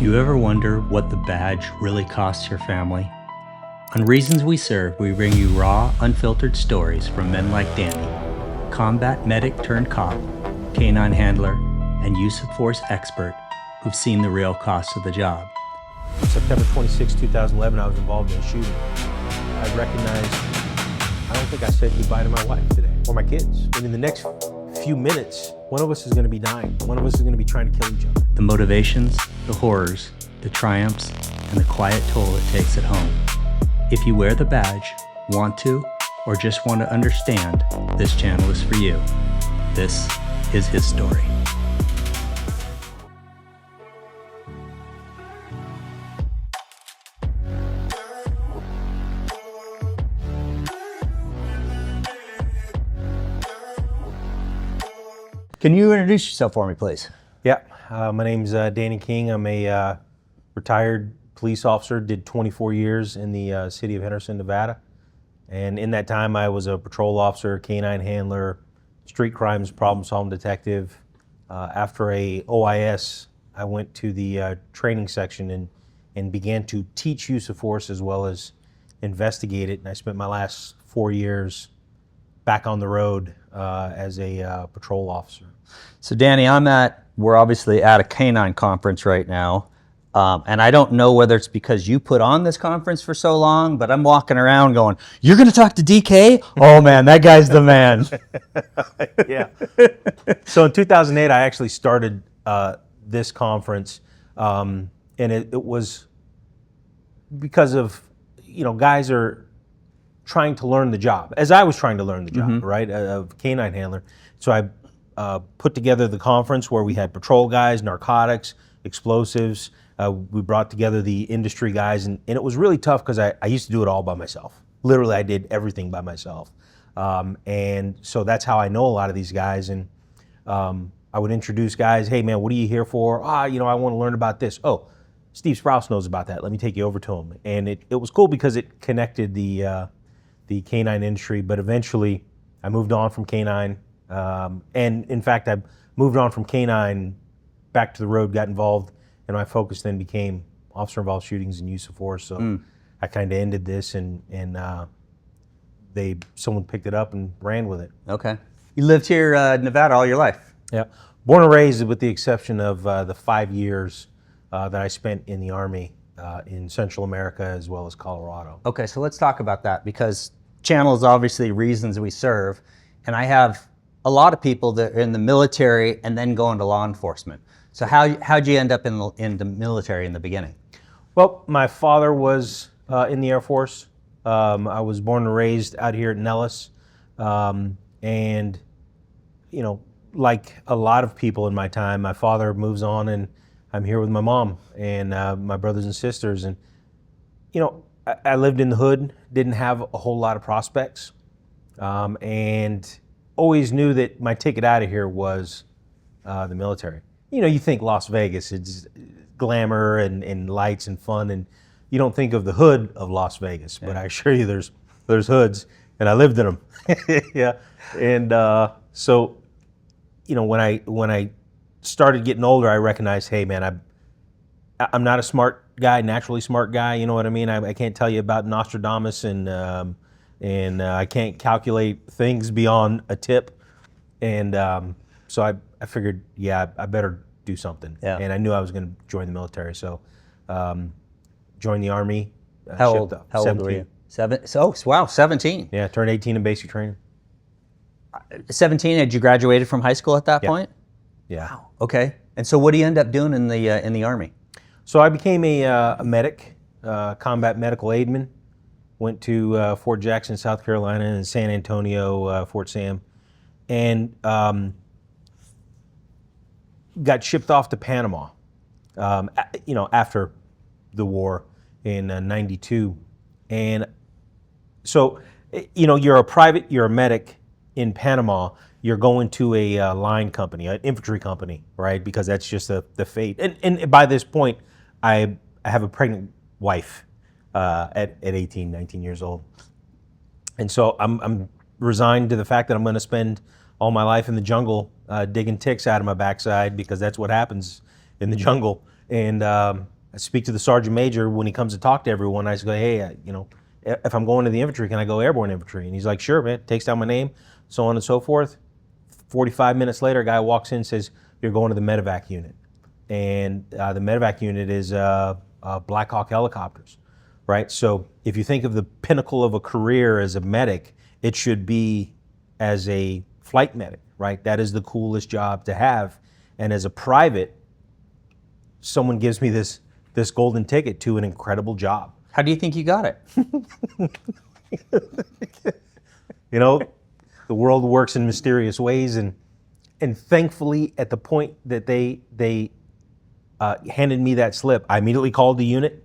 You ever wonder what the badge really costs your family? On Reasons We Serve, we bring you raw, unfiltered stories from men like Danny, combat medic turned cop, canine handler, and use of force expert who've seen the real cost of the job. September 26, 2011, I was involved in a shooting. I recognized, I don't think I said goodbye to my wife today, or my kids. And in the next few minutes, one of us is going to be dying. One of us is going to be trying to kill each other. The motivations, the horrors, the triumphs, and the quiet toll it takes at home. If you wear the badge, want to, or just want to understand, this channel is for you. This is his story. Can you introduce yourself for me, please? Yeah, my name's Danny King. I'm a retired police officer, did 24 years in the city of Henderson, Nevada. And in that time, I was a patrol officer, canine handler, street crimes problem-solving detective. After a OIS, I went to the training section and began to teach use of force as well as investigate it. And I spent my last 4 years back on the road as a patrol officer. So Danny, we're obviously at a canine conference right now. And I don't know whether it's because you put on this conference for so long, but I'm walking around going, "You're going to talk to DK? Oh man, that guy's the man." Yeah. So in 2008, I actually started this conference, and it was because of, guys are trying to learn the job, as I was trying to learn the job, right, of canine handler. So I put together the conference where we had patrol guys, narcotics, explosives. We brought together the industry guys, and it was really tough because I used to do it all by myself. Literally, I did everything by myself. And so that's how I know a lot of these guys. And I would introduce guys, "Hey man, what are you here for?" I want to learn about this. "Oh, Steve Sprouse knows about that. Let me take you over to him." And it was cool because it connected the canine industry. But eventually, I moved on from canine. And in fact, I moved on from canine back to the road, got involved, and my focus then became officer-involved shootings and use of force. So I kind of ended this, and someone picked it up and ran with it. Okay. You lived here in Nevada all your life? Yeah. Born and raised, with the exception of the 5 years that I spent in the Army in Central America as well as Colorado. Okay, so let's talk about that, because channel is obviously Reasons We Serve, and I have a lot of people that are in the military and then go into law enforcement. So how'd you end up in the military in the beginning? Well, my father was in the Air Force. I was born and raised out here at Nellis. And, like a lot of people in my time, my father moves on and I'm here with my mom and my brothers and sisters. And, I lived in the hood, didn't have a whole lot of prospects, and always knew that my ticket out of here was the military. You think Las Vegas, it's glamour and lights and fun, and you don't think of the hood of Las Vegas. Yeah. But I assure you, there's hoods, and I lived in them. Yeah, and so, when I started getting older, I recognized, hey man, I'm not a smart guy, naturally smart guy. You know what I mean? I can't tell you about Nostradamus, and I can't calculate things beyond a tip, and so I figured, yeah, I better do something. Yeah. And I knew I was going to join the military, so joined the Army. How old were you? 17. Yeah, turned 18 in basic training. 17. Had you graduated from high school at that point? Yeah. Wow. Okay. And so, what do you end up doing in the Army? So I became a medic, combat medical aidman. Went to Fort Jackson, South Carolina, and San Antonio, Fort Sam, and got shipped off to Panama, after the war in '92. And so, you're a private, you're a medic in Panama, you're going to a line company, an infantry company, right? Because that's just the fate. And by this point, I have a pregnant wife at 18, 19 years old. And so I'm resigned to the fact that I'm going to spend all my life in the jungle digging ticks out of my backside, because that's what happens in the jungle. And I speak to the sergeant major when he comes to talk to everyone. I just go, hey, if I'm going to the infantry, can I go airborne infantry? And he's like, sure, man. Takes down my name, so on and so forth. 45 minutes later, a guy walks in and says, you're going to the Medevac unit. And the Medevac unit is Black Hawk helicopters, right? So if you think of the pinnacle of a career as a medic, it should be as a flight medic, right? That is the coolest job to have. And as a private, someone gives me this golden ticket to an incredible job. How do you think you got it? The world works in mysterious ways, and thankfully, at the point that they handed me that slip, I immediately called the unit,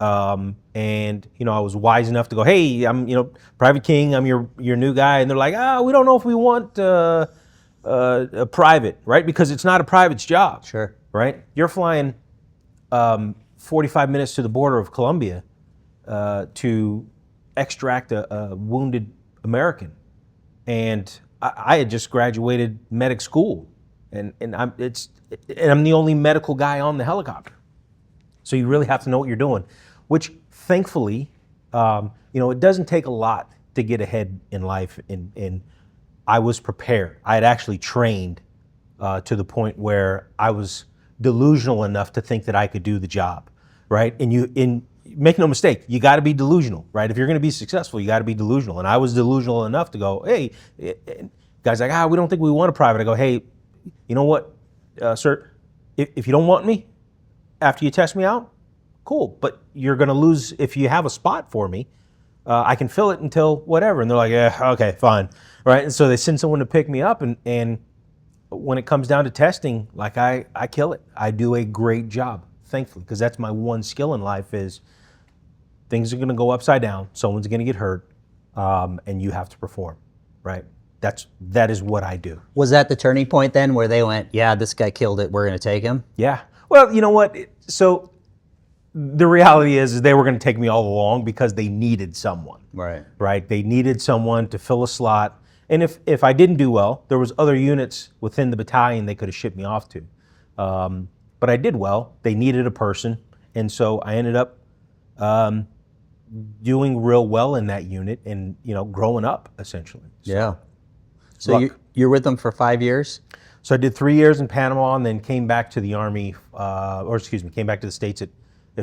and I was wise enough to go, hey, I'm Private King, I'm your new guy, and they're like, we don't know if we want a private, right? Because it's not a private's job. Sure. Right? You're flying 45 minutes to the border of Colombia to extract a wounded American. And I had just graduated medic school, and I'm the only medical guy on the helicopter. So you really have to know what you're doing, which thankfully, it doesn't take a lot to get ahead in life. And I was prepared. I had actually trained to the point where I was delusional enough to think that I could do the job, right? And make no mistake, you got to be delusional, right? If you're going to be successful, you got to be delusional. And I was delusional enough to go, hey, guys like, we don't think we want a private. I go, hey, you know what, sir, if you don't want me after you test me out, cool. But you're going to lose if you have a spot for me. I can fill it until whatever. And they're like, yeah, okay, fine, right? And so they send someone to pick me up, and when it comes down to testing, like I kill it. I do a great job, thankfully, because that's my one skill in life is things are going to go upside down. Someone's going to get hurt, and you have to perform, right? That is what I do. Was that the turning point then where they went, yeah, this guy killed it, we're going to take him? Yeah. Well, you know what? So the reality is they were going to take me all along because they needed someone. Right. Right? They needed someone to fill a slot. And if I didn't do well, there was other units within the battalion they could have shipped me off to. But I did well. They needed a person. And so I ended up doing real well in that unit and, growing up, essentially. So, yeah. So you're with them for 5 years? So I did 3 years in Panama and then came back to the Army, came back to the States at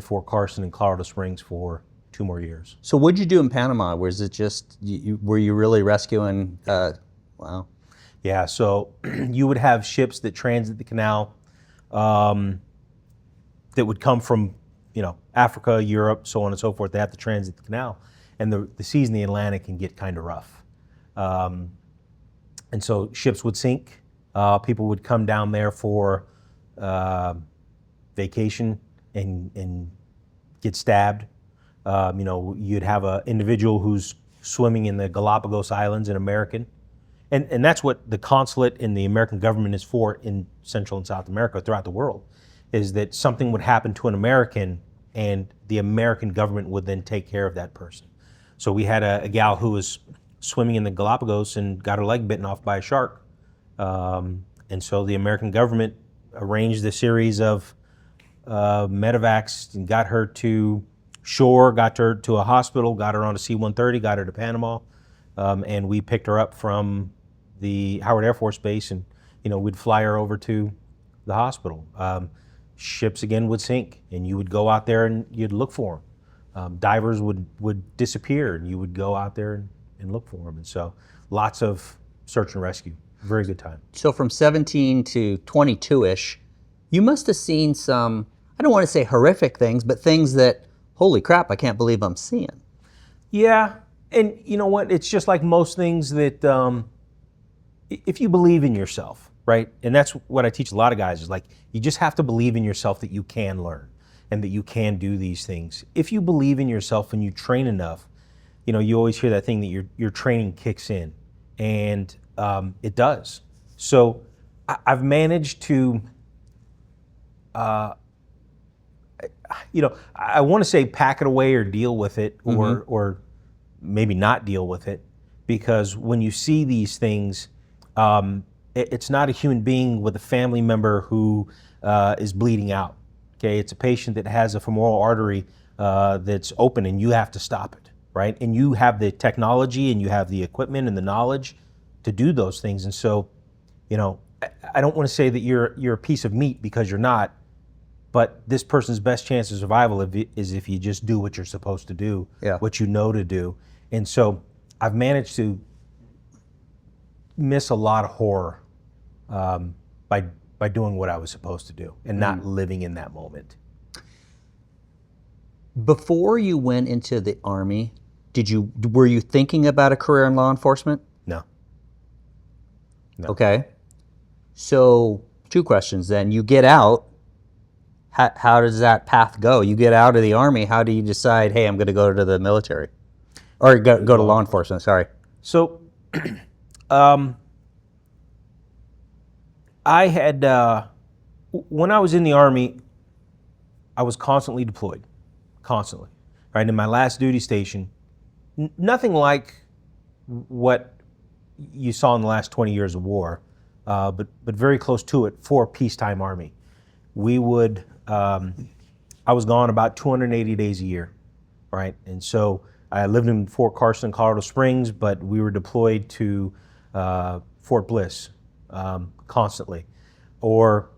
Fort Carson and Colorado Springs for 2 more years. So what'd you do in Panama? Was it just, were you really rescuing, wow. Yeah, so you would have ships that transit the canal that would come from, Africa, Europe, so on and so forth. They have to transit the canal. And the seas in the Atlantic can get kind of rough. And so ships would sink. People would come down there for vacation and get stabbed. You'd have an individual who's swimming in the Galapagos Islands, an American. And that's what the consulate and the American government is for in Central and South America, throughout the world, is that something would happen to an American and the American government would then take care of that person. So we had a gal who was swimming in the Galapagos and got her leg bitten off by a shark. And so the American government arranged a series of medevacs and got her to shore, got her to a hospital, got her on a C-130, got her to Panama, and we picked her up from the Howard Air Force Base, and we'd fly her over to the hospital. Ships again would sink, and you would go out there and you'd look for them. Divers would disappear, and you would go out there and look for them. And so lots of search and rescue. Very good time. So from 17 to 22-ish, you must have seen some, I don't want to say horrific things, but things that, holy crap, I can't believe I'm seeing. Yeah, and you know what? It's just like most things that if you believe in yourself, right? And that's what I teach a lot of guys is like, you just have to believe in yourself that you can learn and that you can do these things. If you believe in yourself and you train enough, you always hear that thing that your training kicks in, and it does. So I've managed to, I want to say pack it away or deal with it, or maybe not deal with it, because when you see these things, it's not a human being with a family member who is bleeding out. Okay, it's a patient that has a femoral artery that's open, and you have to stop it, right? And you have the technology, and you have the equipment and the knowledge to do those things. And so, you know, I don't want to say that you're a piece of meat, because you're not. But this person's best chance of survival is if you just do what you're supposed to do, what you know to do. And so I've managed to miss a lot of horror by doing what I was supposed to do and not living in that moment. Before you went into the Army, were you thinking about a career in law enforcement? No. Okay. So 2 questions then. You get out. How does that path go? You get out of the Army. How do you decide, hey, I'm going to go to the military? Or go to law enforcement, sorry. So I had, when I was in the Army, I was constantly deployed, constantly. Right, in my last duty station, nothing like what you saw in the last 20 years of war, but very close to it for peacetime Army. We would, I was gone about 280 days a year, right? And so I lived in Fort Carson, Colorado Springs, but we were deployed to Fort Bliss constantly. Or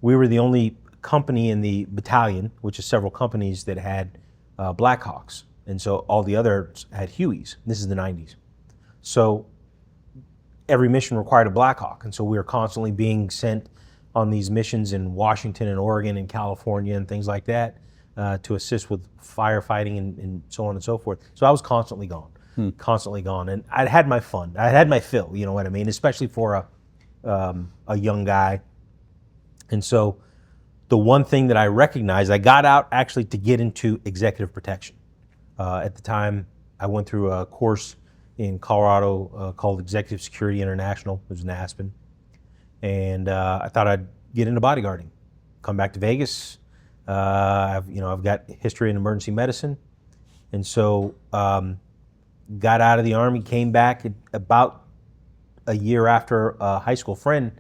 we were the only company in the battalion, which is several companies, that had Blackhawks. And so all the others had Hueys. This is the 90s. So every mission required a Blackhawk. And so we were constantly being sent on these missions in Washington and Oregon and California and things like that to assist with firefighting and so on and so forth. So I was constantly gone, constantly gone. And I'd had my fun. I had my fill, you know what I mean? Especially for a young guy. And so the one thing that I recognized, I got out actually to get into executive protection. At the time, I went through a course in Colorado called Executive Security International. It was in Aspen. And I thought I'd get into bodyguarding, come back to Vegas. I've got history in emergency medicine. And so got out of the Army, came back about a year after a high school friend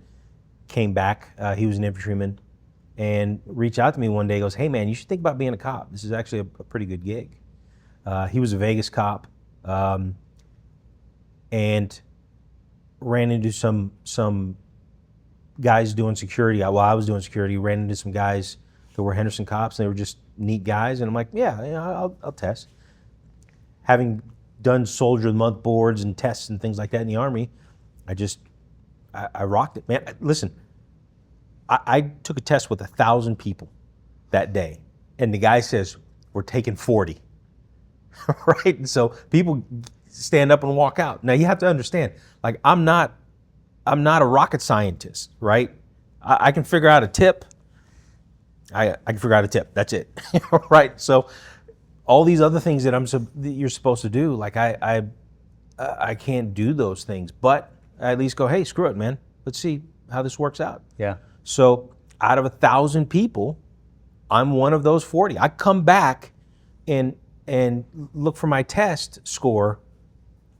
came back. He was an infantryman, and reached out to me one day. He goes, hey man, you should think about being a cop. This is actually a pretty good gig. He was a Vegas cop, and ran into some guys doing security. While I was doing security, ran into some guys that were Henderson cops, and they were just neat guys. And I'm like, yeah, I'll test. Having done Soldier of the Month boards and tests and things like that in the Army, I rocked it, man. Listen, I took a test with 1,000 people that day, and the guy says, we're taking 40, right? And so people stand up and walk out. Now you have to understand, like, I'm not a rocket scientist, right? I can figure out a tip. I can figure out a tip, that's it, right? So all these other things that you're supposed to do, like I can't do those things, but I at least go, hey, screw it, man. Let's see how this works out. Yeah. So out of 1,000 people, I'm one of those 40. I come back and look for my test score,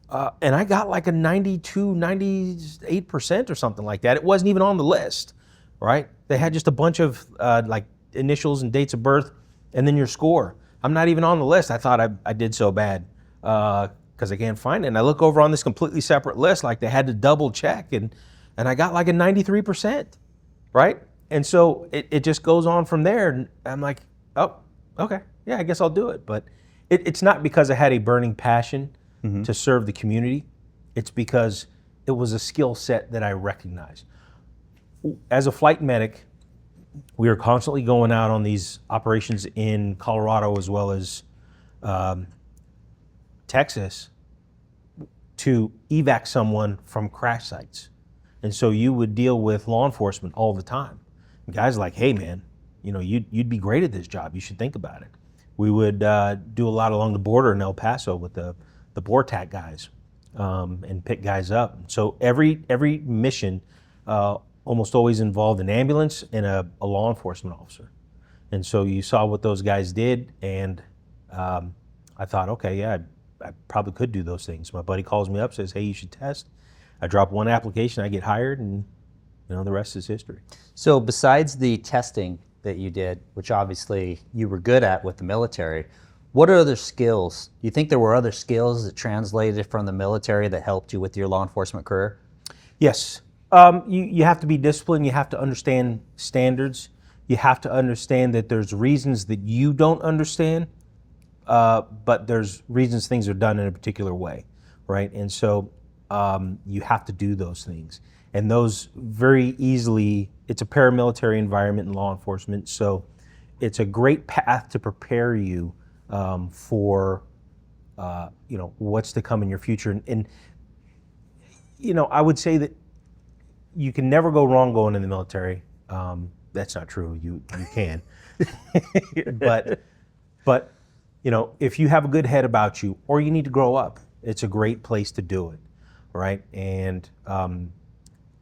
and I got like a 92, 98% or something like that. It wasn't even on the list, right? They had just a bunch of like initials and dates of birth, and then your score. I'm not even on the list. I thought I did so bad because I can't find it. And I look over on this completely separate list, like they had to double check, and I got like a 93%, right? And so it just goes on from there. And I'm like, oh, okay, yeah, I guess I'll do it. But it's not because I had a burning passion to serve the community. It's because it was a skill set that I recognized. As a flight medic, we were constantly going out on these operations in Colorado as well as Texas to evac someone from crash sites. And so you would deal with law enforcement all the time. And guys are like, hey man, you'd be great at this job. You should think about it. We would do a lot along the border in El Paso with the BORTAC guys and pick guys up. So every mission almost always involved an ambulance and a law enforcement officer. And so you saw what those guys did, and I thought, okay, yeah, I probably could do those things. My buddy calls me up, says, hey, you should test. I drop one application, I get hired, and the rest is history. So besides the testing that you did, which obviously you were good at with the military. What are other skills? Do you think there were other skills that translated from the military that helped you with your law enforcement career? Yes. You have to be disciplined. You have to understand standards. You have to understand that there's reasons that you don't understand, but there's reasons things are done in a particular way, right? And so you have to do those things. And those very easily, it's a paramilitary environment in law enforcement, so it's a great path to prepare you for what's to come in your future. And I would say that you can never go wrong going in the military. That's not true. You can, but if you have a good head about you, or you need to grow up, it's a great place to do it, right? And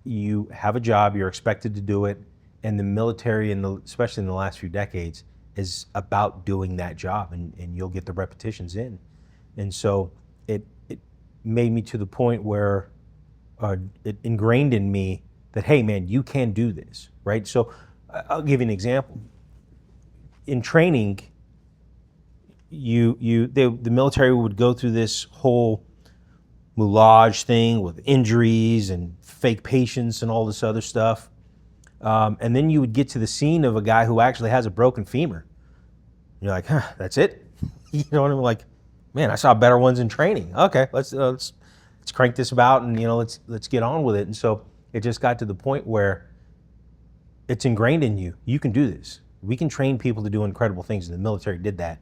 you have a job, you're expected to do it, and the military, especially in the last few decades, is about doing that job, and you'll get the repetitions in. And so it made me to the point where it ingrained in me that, hey man, you can do this, right? So I'll give you an example. In training, the military would go through this whole moulage thing with injuries and fake patients and all this other stuff. And then you would get to the scene of a guy who actually has a broken femur. You're like, huh, that's it? You know what I mean? Like, man, I saw better ones in training. Okay, let's crank this about, and let's get on with it. And so it just got to the point where it's ingrained in you. You can do this. We can train people to do incredible things, and the military did that.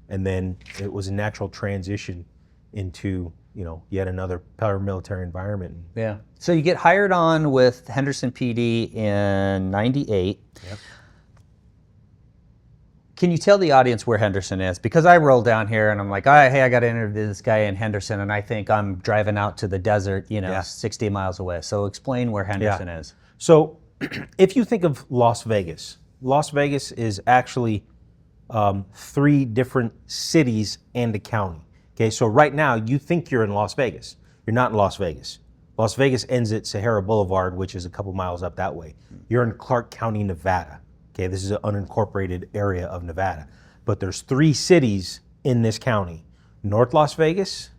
And then it was a natural transition into yet another paramilitary environment. Yeah. So you get hired on with Henderson PD in '98. Yep. Can you tell the audience where Henderson is? Because I roll down here and I'm like, hey, I got to interview this guy in Henderson, and I think I'm driving out to the desert, 60 miles away. So explain where Henderson is. So if you think of Las Vegas is actually 3 different cities and a county. Okay, so right now you think you're in Las Vegas. You're not in Las Vegas. Las Vegas ends at Sahara Boulevard, which is a couple miles up that way. You're in Clark County, Nevada. Okay, this is an unincorporated area of Nevada. But there's 3 cities in this county: North Las Vegas,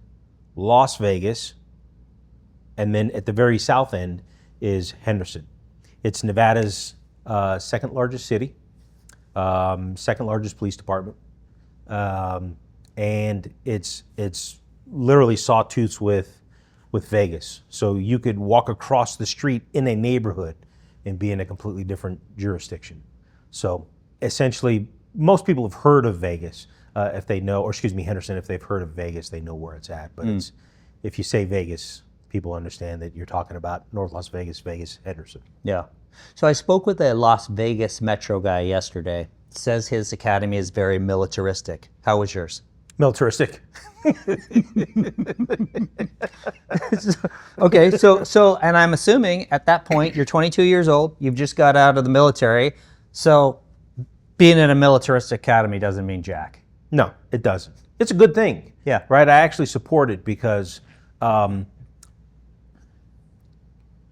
and then at the very south end is Henderson. It's Nevada's second largest city, second largest police department, and it's literally sawtooths with Vegas. So you could walk across the street in a neighborhood and be in a completely different jurisdiction. So essentially, most people have heard of Vegas if they know, or excuse me, Henderson, if they've heard of Vegas, they know where it's at. But if you say Vegas, people understand that you're talking about North Las Vegas, Henderson. Yeah. So I spoke with a Las Vegas Metro guy yesterday. Says his academy is very militaristic. How was yours? Militaristic. Okay, so, and I'm assuming at that point you're 22 years old. You've just got out of the military. So being in a militaristic academy doesn't mean jack. No, it doesn't. It's a good thing. Yeah. Right. I actually support it because,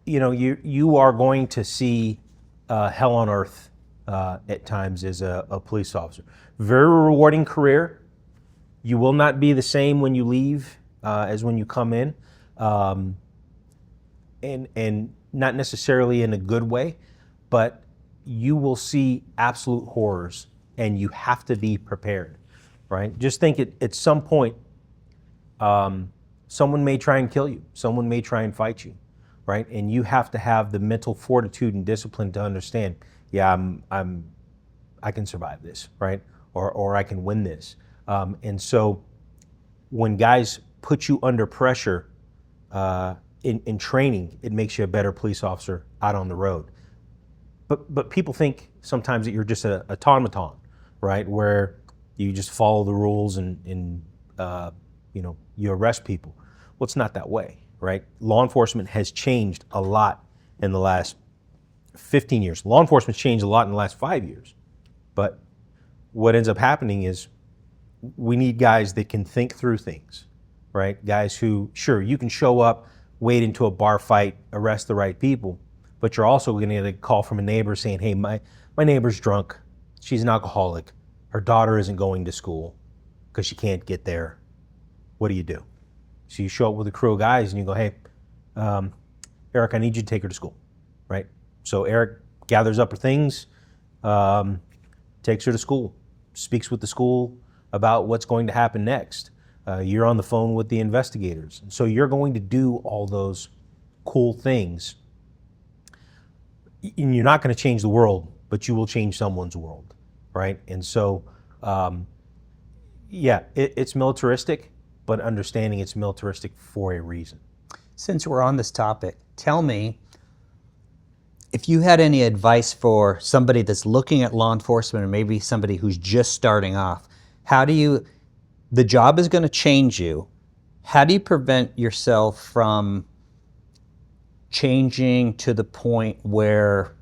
you are going to see hell on earth at times as a police officer. Very rewarding career. You will not be the same when you leave as when you come in, and not necessarily in a good way, but you will see absolute horrors, and you have to be prepared, right? Just think at some point, someone may try and kill you. Someone may try and fight you, right? And you have to have the mental fortitude and discipline to understand, yeah, I can survive this, right? Or I can win this. And so when guys put you under pressure in training, it makes you a better police officer out on the road. But people think sometimes that you're just an automaton, right? Where you just follow the rules and you arrest people. Well, it's not that way, right? Law enforcement has changed a lot in the last 15 years. Law enforcement's changed a lot in the last 5 years. But what ends up happening is we need guys that can think through things, right? Guys who, sure, you can show up, wade into a bar fight, arrest the right people, but you're also going to get a call from a neighbor saying, hey, my neighbor's drunk, she's an alcoholic. Her daughter isn't going to school because she can't get there. What do you do? So you show up with a crew of guys and you go, hey, Eric, I need you to take her to school, right? So Eric gathers up her things, takes her to school, speaks with the school about what's going to happen next. You're on the phone with the investigators. So you're going to do all those cool things. And you're not going to change the world, but you will change someone's world, right? And so, it's militaristic, but understanding it's militaristic for a reason. Since we're on this topic, tell me if you had any advice for somebody that's looking at law enforcement or maybe somebody who's just starting off. The job is going to change you. How do you prevent yourself from changing to the point where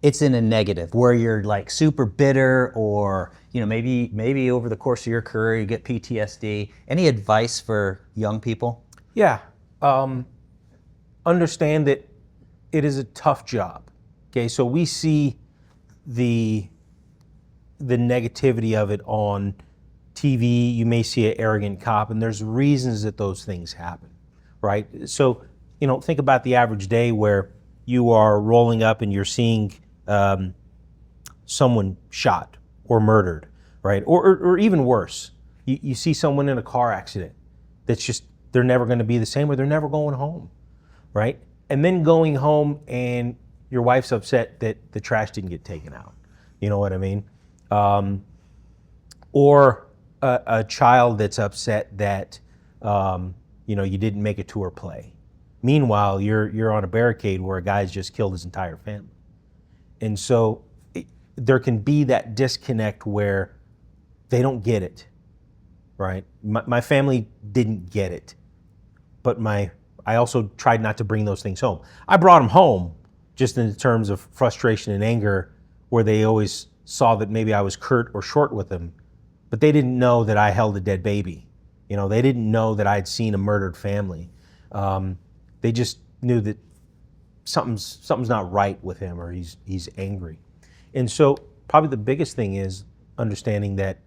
it's in a negative, where you're like super bitter, or maybe over the course of your career you get PTSD? Any advice for young people? Yeah. Understand that it is a tough job. Okay, so we see the negativity of it on TV. You may see an arrogant cop, and there's reasons that those things happen, right? So, think about the average day where you are rolling up and you're seeing someone shot or murdered, right? Or even worse, you see someone in a car accident that's just, they're never going to be the same, or they're never going home, right? And then going home and your wife's upset that the trash didn't get taken out. You know what I mean? Or a child that's upset that you didn't make it to her play. Meanwhile, you're on a barricade where a guy's just killed his entire family. And so there can be that disconnect where they don't get it, right? My family didn't get it, but I also tried not to bring those things home. I brought them home just in terms of frustration and anger, where they always saw that maybe I was curt or short with them, but they didn't know that I held a dead baby. They didn't know that I'd seen a murdered family. They just knew that something's not right with him, or he's angry. And so probably the biggest thing is understanding that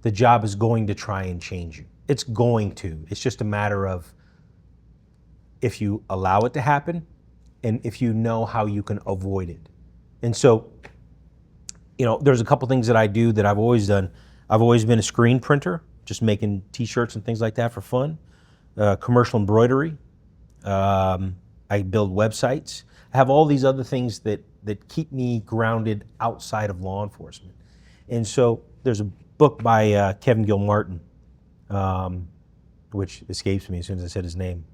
the job is going to try and change you. It's going to. It's just a matter of if you allow it to happen and if you know how you can avoid it. And so, there's a couple things that I do that I've always done. I've always been a screen printer, just making t-shirts and things like that for fun. Commercial embroidery. I build websites. I have all these other things that keep me grounded outside of law enforcement. And so there's a book by Kevin Gilmartin, which escapes me as soon as I said his name.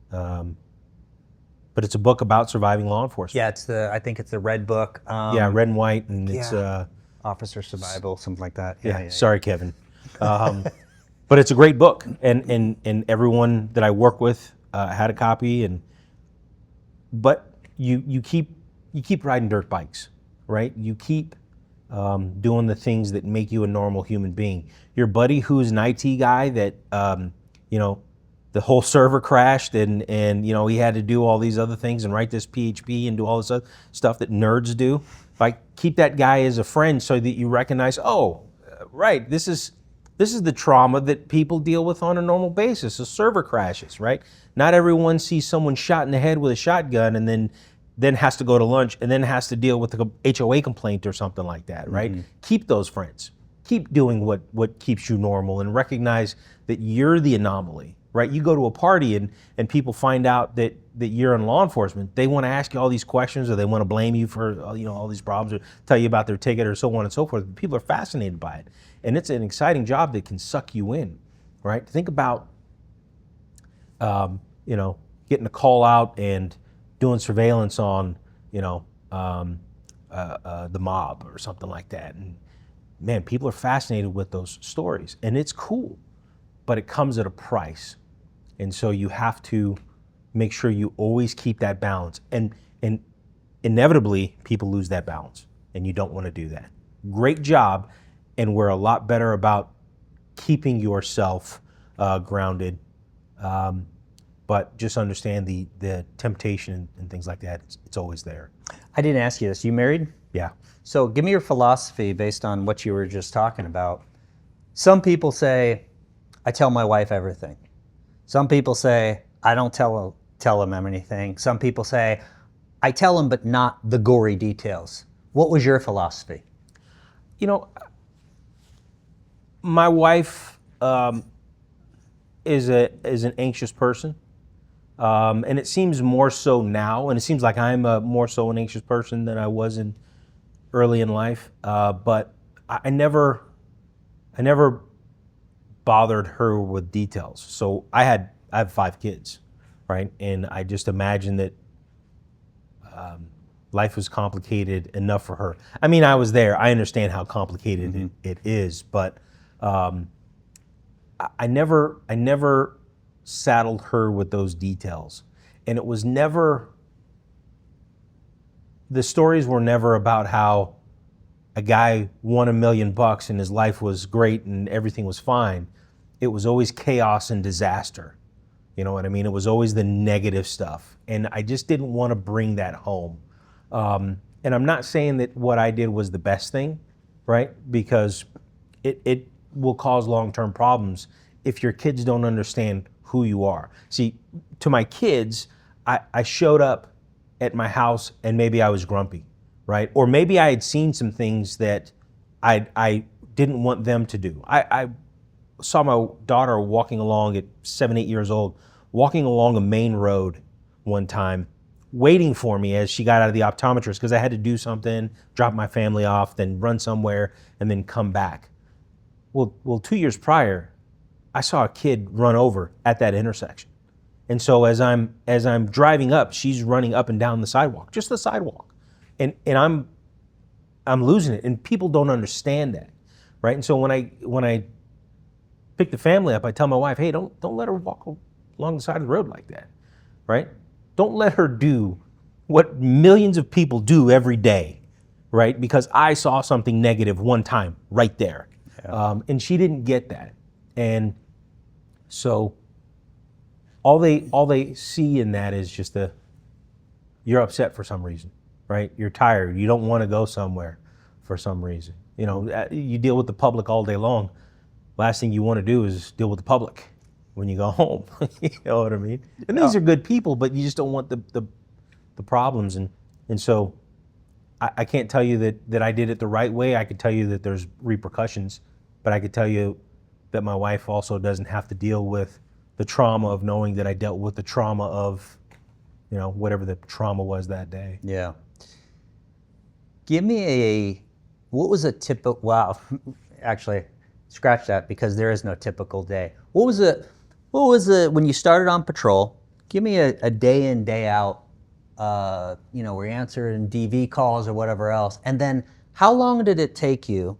But it's a book about surviving law enforcement. Yeah, I think it's the Red Book. Red and white, and it's Officer Survival, something like that. Sorry, Kevin. But it's a great book, and everyone that I work with had a copy. But you keep riding dirt bikes, right? You keep doing the things that make you a normal human being. Your buddy who's an IT guy that the whole server crashed and he had to do all these other things and write this PHP and do all this other stuff that nerds do. Like, keep that guy as a friend so that you recognize, right, this is the trauma that people deal with on a normal basis, the server crashes, right? Not everyone sees someone shot in the head with a shotgun and then has to go to lunch and then has to deal with a HOA complaint or something like that, right? Mm-hmm. Keep those friends. Keep doing what keeps you normal, and recognize that you're the anomaly. Right? You go to a party and people find out that you're in law enforcement. They want to ask you all these questions, or they want to blame you for all these problems, or tell you about their ticket, or so on and so forth. People are fascinated by it, and it's an exciting job that can suck you in. Right? Think about getting a call out and doing surveillance on the mob or something like that. And man, people are fascinated with those stories, and it's cool, but it comes at a price. And so you have to make sure you always keep that balance. And inevitably, people lose that balance, and you don't want to do that. Great job, and we're a lot better about keeping yourself grounded. but just understand the temptation and things like that. It's always there. I didn't ask you this. You married? Yeah. So give me your philosophy based on what you were just talking about. Some people say, I tell my wife everything. Some people say, I don't tell them anything. Some people say, I tell them, but not the gory details. What was your philosophy? You know, my wife is an anxious person. And it seems more so now, and it seems like I'm more so an anxious person than I was early in life. But I never bothered her with details. So I have 5 kids, right? And I just imagine that life was complicated enough for her. I mean, I was there. I understand how complicated it is, but I never saddled her with those details. And it was never, the stories were never about how a guy won $1 million and his life was great and everything was fine. It was always chaos and disaster. You know what I mean? It was always the negative stuff. And I just didn't want to bring that home. And I'm not saying that what I did was the best thing, right? Because it will cause long-term problems if your kids don't understand who you are. See, to my kids, I showed up at my house and maybe I was grumpy, right? Or maybe I had seen some things that I didn't want them to do. I saw my daughter walking along at 7, 8 years old, walking along a main road one time, waiting for me as she got out of the optometrist because I had to do something, drop my family off, then run somewhere, and then come back. Well, 2 years prior, I saw a kid run over at that intersection. And so as I'm driving up, she's running up and down the sidewalk, just the sidewalk. And I'm losing it. And people don't understand that, right? And so when I pick the family up, I tell my wife, hey, don't let her walk along the side of the road like that, right? Don't let her do what millions of people do every day, right? Because I saw something negative one time right there. Yeah. And she didn't get that. And so all they see in that is just you're upset for some reason, right? You're tired. You don't want to go somewhere for some reason. You know, you deal with the public all day long. Last thing you want to do is deal with the public when you go home. You know what I mean? And these are good people, but you just don't want the problems. And so I can't tell you that I did it the right way. I could tell you that there's repercussions, but I could tell you that my wife also doesn't have to deal with the trauma of knowing that I dealt with the trauma of, you know, whatever the trauma was that day. Yeah. Give me what was a typical, wow, actually, scratch that because there is no typical day. What was it when you started on patrol? Give me a day in, day out, you know, where you answered DV calls or whatever else. And then how long did it take you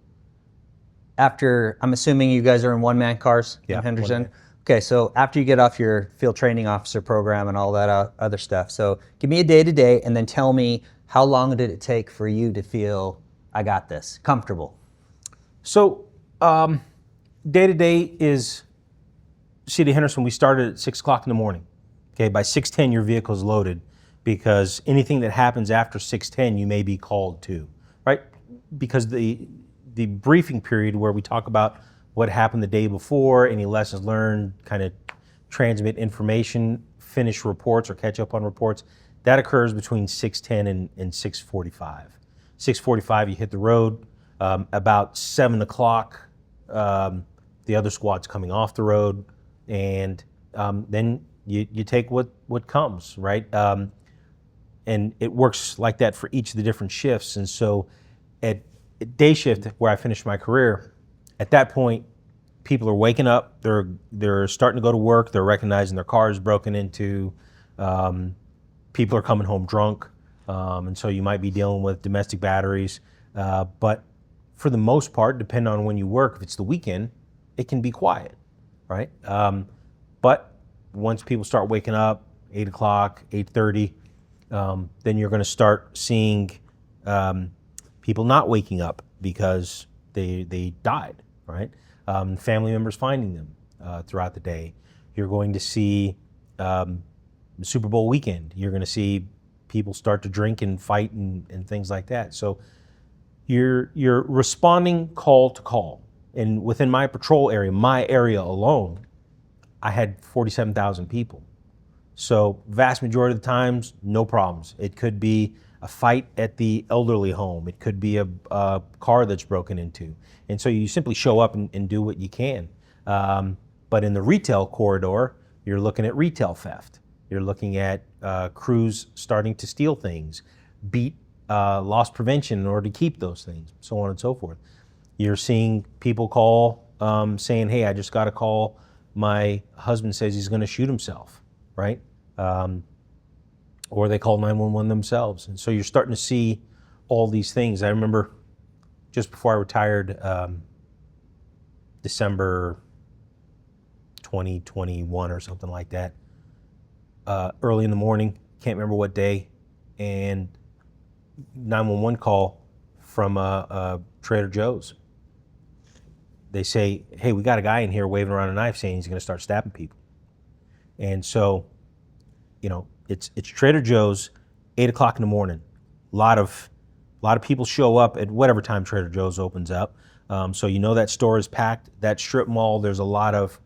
after, I'm assuming you guys are in one-man cars in Henderson? Okay, so after you get off your field training officer program and all that other stuff, so give me a day-to-day and then tell me how long did it take for you to feel, I got this, comfortable? So day-to-day is City of Henderson, we started at 6 o'clock in the morning. Okay, by 6:10 your vehicle's loaded because anything that happens after 6:10 you may be called to, right? Because the briefing period where we talk about what happened the day before, any lessons learned, kind of transmit information, finish reports or catch up on reports, that occurs between 6:10 and 6:45. 6:45 you hit the road. About 7 o'clock the other squad's coming off the road, and then you take what comes, right? And it works like that for each of the different shifts. And so at day shift, where I finished my career, at that point, people are waking up, they're starting to go to work, they're recognizing their car is broken into, people are coming home drunk, and so you might be dealing with domestic batteries. But for the most part, depending on when you work, if it's the weekend, it can be quiet, right? But once people start waking up, 8 o'clock, 8:30, then you're gonna start seeing people not waking up because they died, right? Family members finding them throughout the day. You're going to see Super Bowl weekend, you're going to see people start to drink and fight and things like that. So you're responding call to call. And within my patrol area, my area alone, I had 47,000 people. So vast majority of the times, no problems. It could be a fight at the elderly home. It could be a car that's broken into. And so you simply show up and do what you can. But in the retail corridor, you're looking at retail theft. You're looking at crews starting to steal things, beat loss prevention in order to keep those things, so on and so forth. You're seeing people call saying, hey, I just got a call. My husband says he's going to shoot himself, right? Or they call 911 themselves. And so you're starting to see all these things. I remember just before I retired, December 2021 or something like that, early in the morning, can't remember what day, and 911 call from Trader Joe's. They say, hey, we got a guy in here waving around a knife saying he's going to start stabbing people. And so, you know, it's Trader Joe's, 8 o'clock in the morning. A lot of people show up at whatever time Trader Joe's opens up. So you know that store is packed. That strip mall, there's a lot of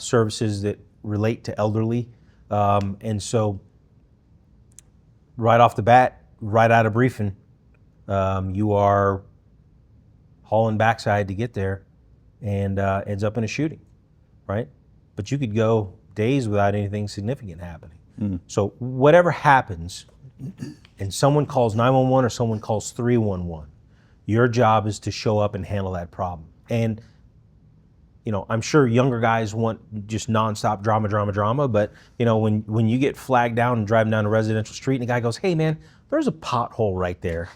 services that relate to elderly. And so right off the bat, right out of briefing, you are hauling backside to get there, and ends up in a shooting, right? But you could go days without anything significant happening. So whatever happens, and someone calls 911 or someone calls 311, your job is to show up and handle that problem. And you know, I'm sure younger guys want just nonstop drama, but you know, when you get flagged down and driving down a residential street and the guy goes, hey man, there's a pothole right there.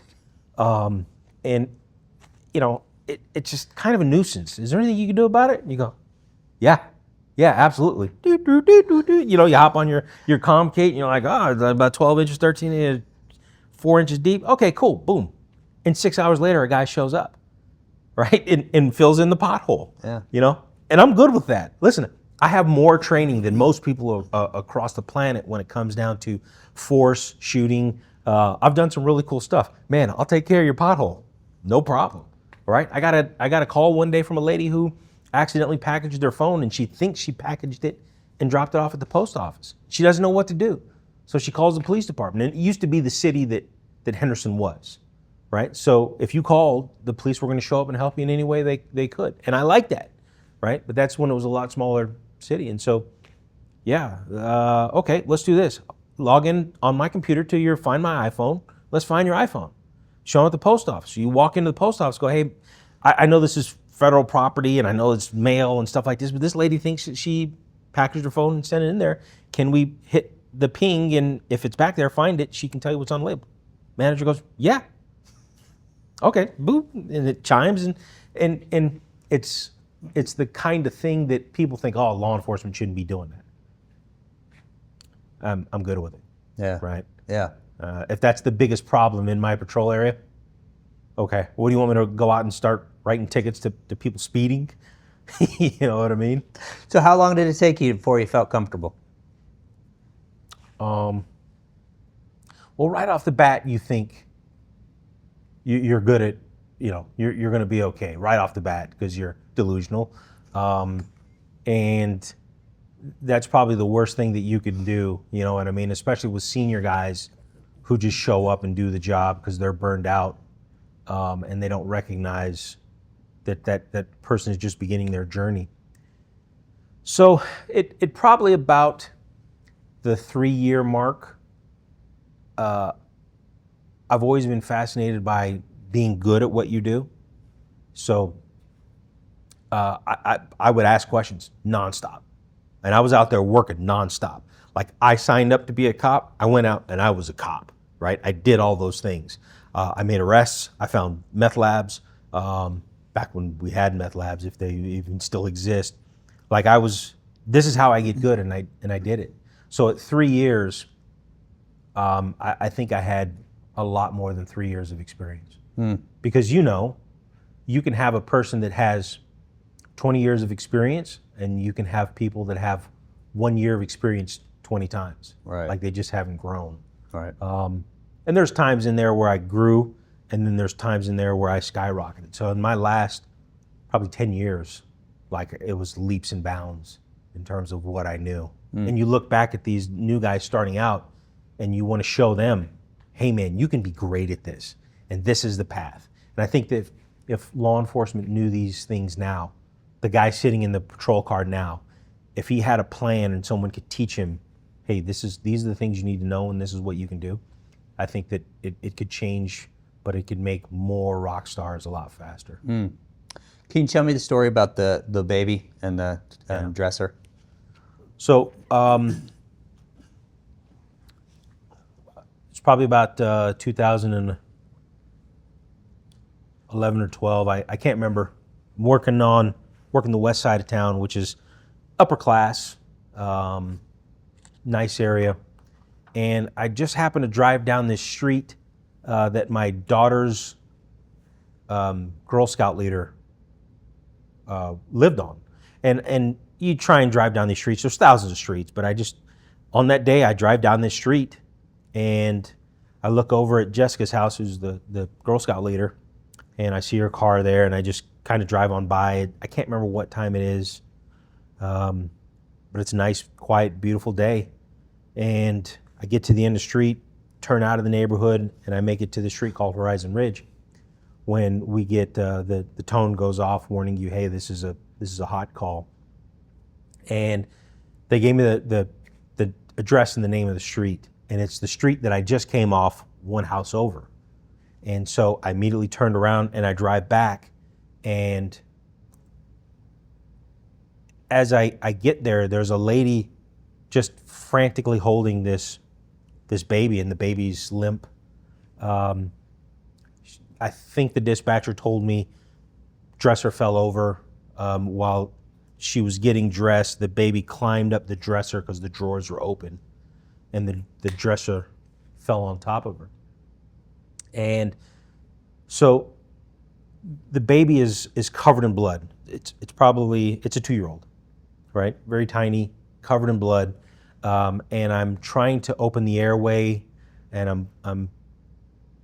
And you know, it's just kind of a nuisance. Is there anything you can do about it? And you go, yeah, absolutely. You know, you hop on your Comcate and you're like, oh, it's about 12 inches, 13 inches, 4 inches deep. Okay, cool, boom. And 6 hours later, a guy shows up, right? And fills in the pothole, you know? And I'm good with that. Listen, I have more training than most people across the planet when it comes down to force, shooting. I've done some really cool stuff. Man, I'll take care of your pothole. No problem, right? I got a call one day from a lady who accidentally packaged their phone, and she thinks she packaged it and dropped it off at the post office. She doesn't know what to do. So she calls the police department. And it used to be the city that Henderson was, right? So if you called, the police were going to show up and help you in any way they could. And I like that, right? But that's when it was a lot smaller city. And so, yeah, okay, let's do this. Log in on my computer to your Find My iPhone. Let's find your iPhone. Show up at the post office. You walk into the post office, go, hey, I know this is federal property and I know it's mail and stuff like this, but this lady thinks that she packaged her phone and sent it in there. Can we hit the ping, and if it's back there, find it, she can tell you what's on the label. Manager goes, yeah. Okay, boop, and it chimes, and it's the kind of thing that people think, oh, law enforcement shouldn't be doing that. I'm good with it. Yeah. Right? Yeah. If that's the biggest problem in my patrol area, okay, what do you want me to go out and start writing tickets to people speeding? You know what I mean? So how long did it take you before you felt comfortable? Well, right off the bat, you think you're good at, you know, you're going to be okay right off the bat because you're delusional. And that's probably the worst thing that you can do, you know what I mean? Especially with senior guys who just show up and do the job because they're burned out, and they don't recognize that person is just beginning their journey. So it probably about the 3-year mark, I've always been fascinated by being good at what you do. So I would ask questions nonstop. And I was out there working nonstop. Like, I signed up to be a cop, I went out and I was a cop, right? I did all those things. I made arrests, I found meth labs, back when we had meth labs, if they even still exist. Like, this is how I get good, and I did it. So at 3 years, I think I had a lot more than 3 years of experience. Because, you know, you can have a person that has 20 years of experience, and you can have people that have 1 year of experience 20 times. Right. Like they just haven't grown. Right. And there's times in there where I grew, and then there's times in there where I skyrocketed. So in my last probably 10 years, like it was leaps and bounds in terms of what I knew. And you look back at these new guys starting out, and you want to show them, hey man, you can be great at this, and this is the path. And I think that if law enforcement knew these things now, the guy sitting in the patrol car now, if he had a plan and someone could teach him, hey, these are the things you need to know, and this is what you can do, I think that it could change, but it could make more rock stars a lot faster. Can you tell me the story about the baby and the dresser? So it's probably about 2011 or 12. I can't remember. I'm working the west side of town, which is upper class, nice area. And I just happened to drive down this street that my daughter's Girl Scout leader lived on. And you try and drive down these streets. There's thousands of streets, but on that day, I drive down this street and I look over at Jessica's house, who's the Girl Scout leader, and I see her car there, and I just kind of drive on by. I can't remember what time it is, but it's a nice, quiet, beautiful day. And I get to the end of the street, turn out of the neighborhood, and I make it to the street called Horizon Ridge. When we get the tone goes off, warning you, hey, this is a hot call. And they gave me the address and the name of the street, and it's the street that I just came off one house over. And so I immediately turned around and I drive back, and as I get there, there's a lady just frantically holding this baby, and the baby's limp. I think the dispatcher told me dresser fell over while she was getting dressed. The baby climbed up the dresser because the drawers were open, and the dresser fell on top of her. And so the baby is covered in blood. It's a 2-year-old, right? Very tiny, covered in blood. And I'm trying to open the airway, and I'm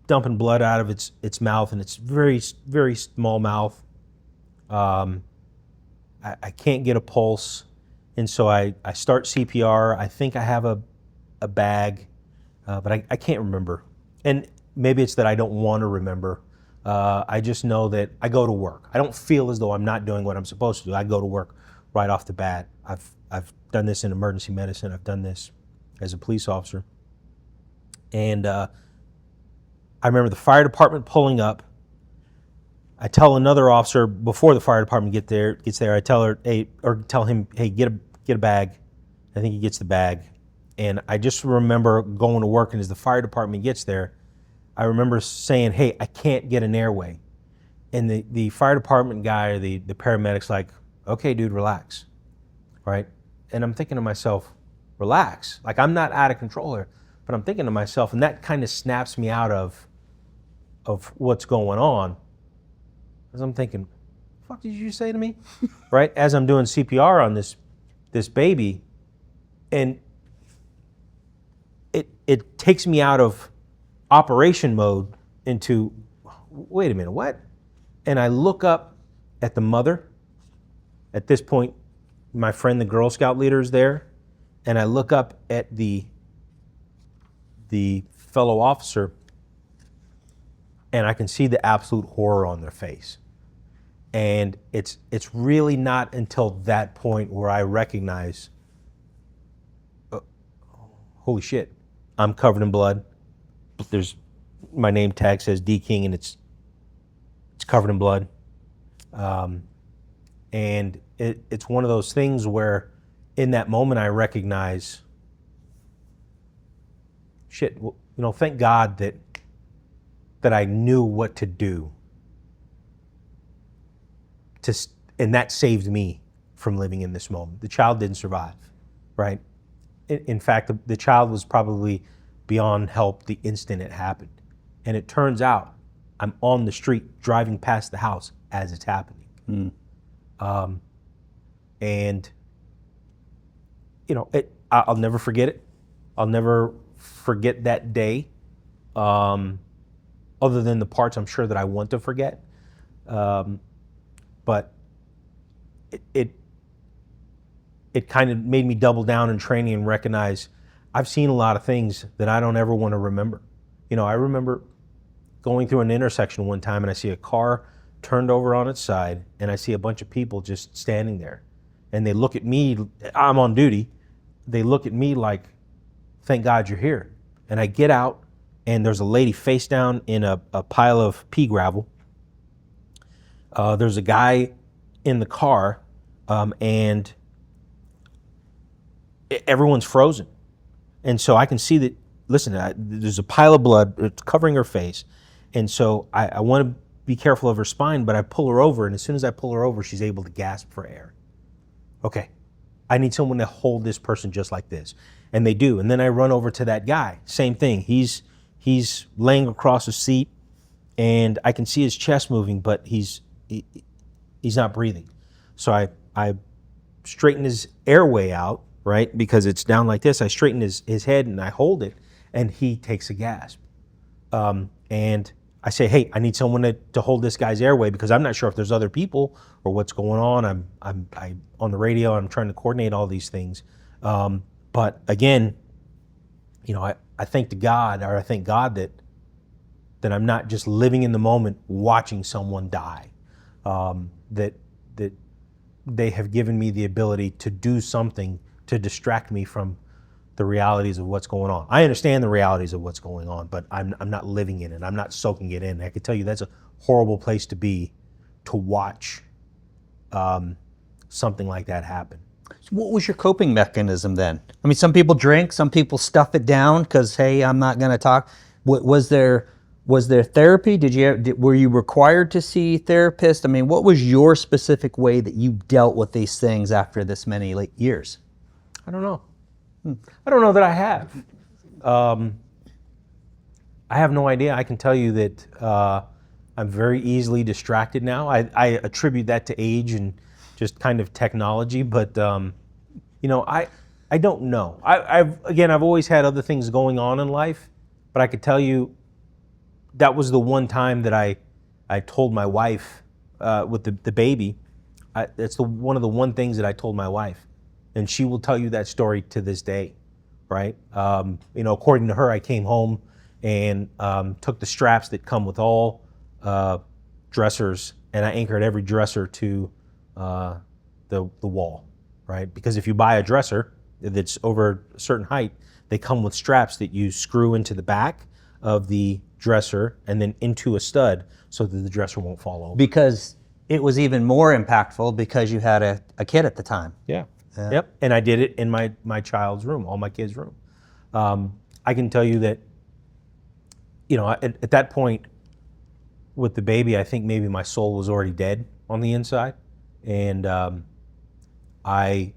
dumping blood out of its mouth, and it's very, very small mouth. I can't get a pulse, and so I start CPR. I think I have a bag, but I can't remember. And maybe it's that I don't want to remember. I just know that I go to work. I don't feel as though I'm not doing what I'm supposed to do. I go to work right off the bat. I've done this in emergency medicine. I've done this as a police officer. And I remember the fire department pulling up. I tell another officer before the fire department gets there. I tell him, hey, get a bag. I think he gets the bag. And I just remember going to work, and as the fire department gets there, I remember saying, hey, I can't get an airway. And the fire department guy, or the paramedic's like, okay, dude, relax, right? And I'm thinking to myself, relax. Like, I'm not out of control here, but I'm thinking to myself, and that kind of snaps me out of what's going on. As I'm thinking, what the fuck did you say to me? Right? As I'm doing CPR on this baby, and it takes me out of operation mode into, wait a minute, what? And I look up at the mother. At this point, my friend, the Girl Scout leader, is there, and I look up at the fellow officer, and I can see the absolute horror on their face. And it's really not until that point where I recognize, holy shit, I'm covered in blood. There's my name tag says D King, and it's covered in blood. And it's one of those things where in that moment I recognize, shit, thank God that I knew what to do. And that saved me from living in this moment. The child didn't survive, right? In fact, the child was probably beyond help the instant it happened. And it turns out I'm on the street driving past the house as it's happening. And I'll never forget it. I'll never forget that day. Other than the parts I'm sure that I want to forget. But it kind of made me double down in training and recognize I've seen a lot of things that I don't ever want to remember. I remember going through an intersection one time and I see a car turned over on its side and I see a bunch of people just standing there. And they look at me, I'm on duty, they look at me like, thank God you're here. And I get out and there's a lady face down in a pile of pea gravel. There's a guy in the car and everyone's frozen. And so I can see that, listen, there's a pile of blood, it's covering her face. And so I want to be careful of her spine, but I pull her over, and as soon as I pull her over, she's able to gasp for air. Okay, I need someone to hold this person just like this. And they do. And then I run over to that guy, same thing. He's laying across a seat, and I can see his chest moving, but he's not breathing. So I straighten his airway out, right? Because it's down like this. I straighten his head and I hold it, and he takes a gasp. And I say, hey, I need someone to hold this guy's airway because I'm not sure if there's other people or what's going on. I'm on the radio. I'm trying to coordinate all these things. But again, I thank God that I'm not just living in the moment watching someone die. That they have given me the ability to do something to distract me from the realities of what's going on. I understand the realities of what's going on, but I'm not living in it. I'm not soaking it in. I can tell you that's a horrible place to be, to watch something like that happen. So what was your coping mechanism then? I mean, some people drink, some people stuff it down because, hey, I'm not going to talk. Was there therapy? Were you required to see therapists? I mean, what was your specific way that you dealt with these things after this many years? I don't know. I don't know that I have. I have no idea. I can tell you that I'm very easily distracted now. I attribute that to age and just kind of technology, but I don't know. I've always had other things going on in life, but I could tell you that was the one time that I told my wife with the baby. That's one of the one things that I told my wife. And she will tell you that story to this day, right? According to her, I came home and took the straps that come with all dressers, and I anchored every dresser to the wall, right? Because if you buy a dresser that's over a certain height, they come with straps that you screw into the back of the dresser and then into a stud so that the dresser won't fall over. Because it was even more impactful because you had a kid at the time. Yeah. Yep, and I did it in my child's room, all my kids' room. I can tell you that, at that point with the baby, I think maybe my soul was already dead on the inside. And when I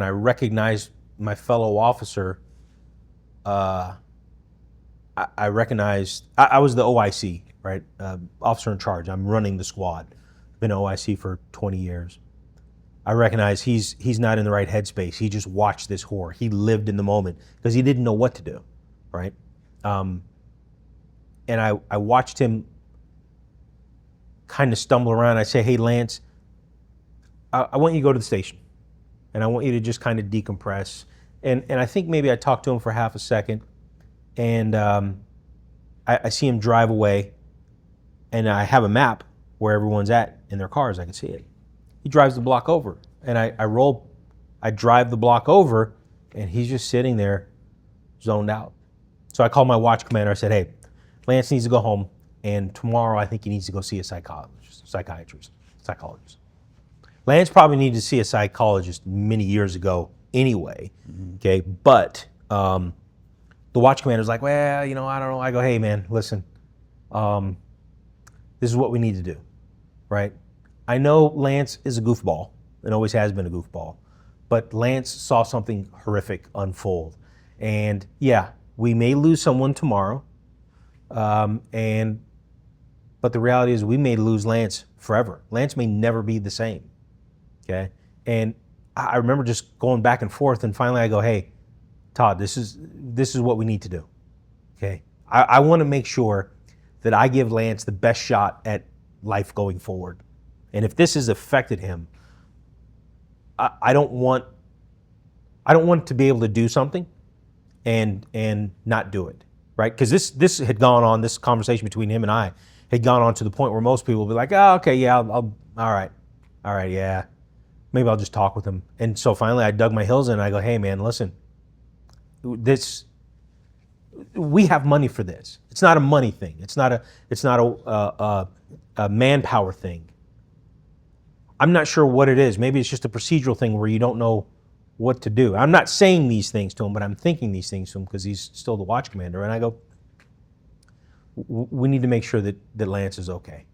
recognized my fellow officer, I recognized, I was the OIC, right? Officer in charge. I'm running the squad. Been OIC for 20 years. I recognize he's not in the right headspace. He just watched this horror. He lived in the moment because he didn't know what to do, right? And I watched him kind of stumble around. I say, hey, Lance, I want you to go to the station, and I want you to just kind of decompress. And I think maybe I talked to him for half a second, and I see him drive away, and I have a map where everyone's at in their cars. I can see it. He drives the block over, and I drive the block over, and he's just sitting there zoned out. So I called my watch commander. I said, hey, Lance needs to go home, and tomorrow I think he needs to go see a psychiatrist. Lance probably needed to see a psychologist many years ago anyway, okay? But the watch commander's like, well, I don't know. I go, hey, man, listen, this is what we need to do, right? I know Lance is a goofball and always has been a goofball, but Lance saw something horrific unfold. And yeah, we may lose someone tomorrow, but the reality is we may lose Lance forever. Lance may never be the same, okay? And I remember just going back and forth, and finally I go, hey, Todd, this is what we need to do. Okay, I want to make sure that I give Lance the best shot at life going forward, and if this has affected him, I don't want to be able to do something and not do it, right? Because this had gone on, this conversation between him and I had gone on to the point where most people would be like, oh, okay, yeah, I'll all right, yeah, maybe I'll just talk with him. And so finally I dug my heels in and I go, hey man, listen, we have money for this. It's not a money thing. It's not a manpower thing. I'm not sure what it is. Maybe it's just a procedural thing where you don't know what to do. I'm not saying these things to him, but I'm thinking these things to him because he's still the watch commander. And I go, we need to make sure that Lance is okay.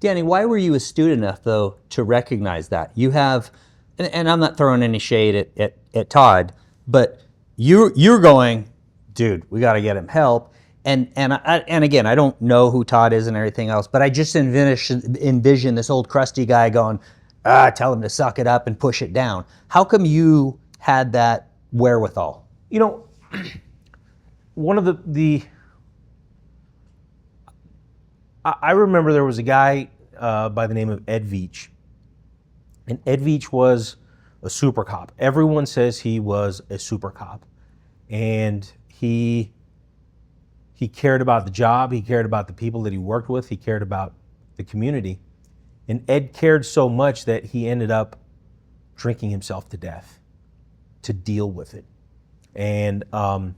Danny, why were you astute enough, though, to recognize that? You have, and I'm not throwing any shade at Todd, but you're going, dude, we got to get him help. And again, I don't know who Todd is and everything else, but I just envision this old crusty guy going, tell him to suck it up and push it down. How come you had that wherewithal? You know, one of I remember there was a guy by the name of Ed Veach, and Ed Veach was a super cop. Everyone says he was a super cop, and he cared about the job, he cared about the people that he worked with, he cared about the community. And Ed cared so much that he ended up drinking himself to death to deal with it. And I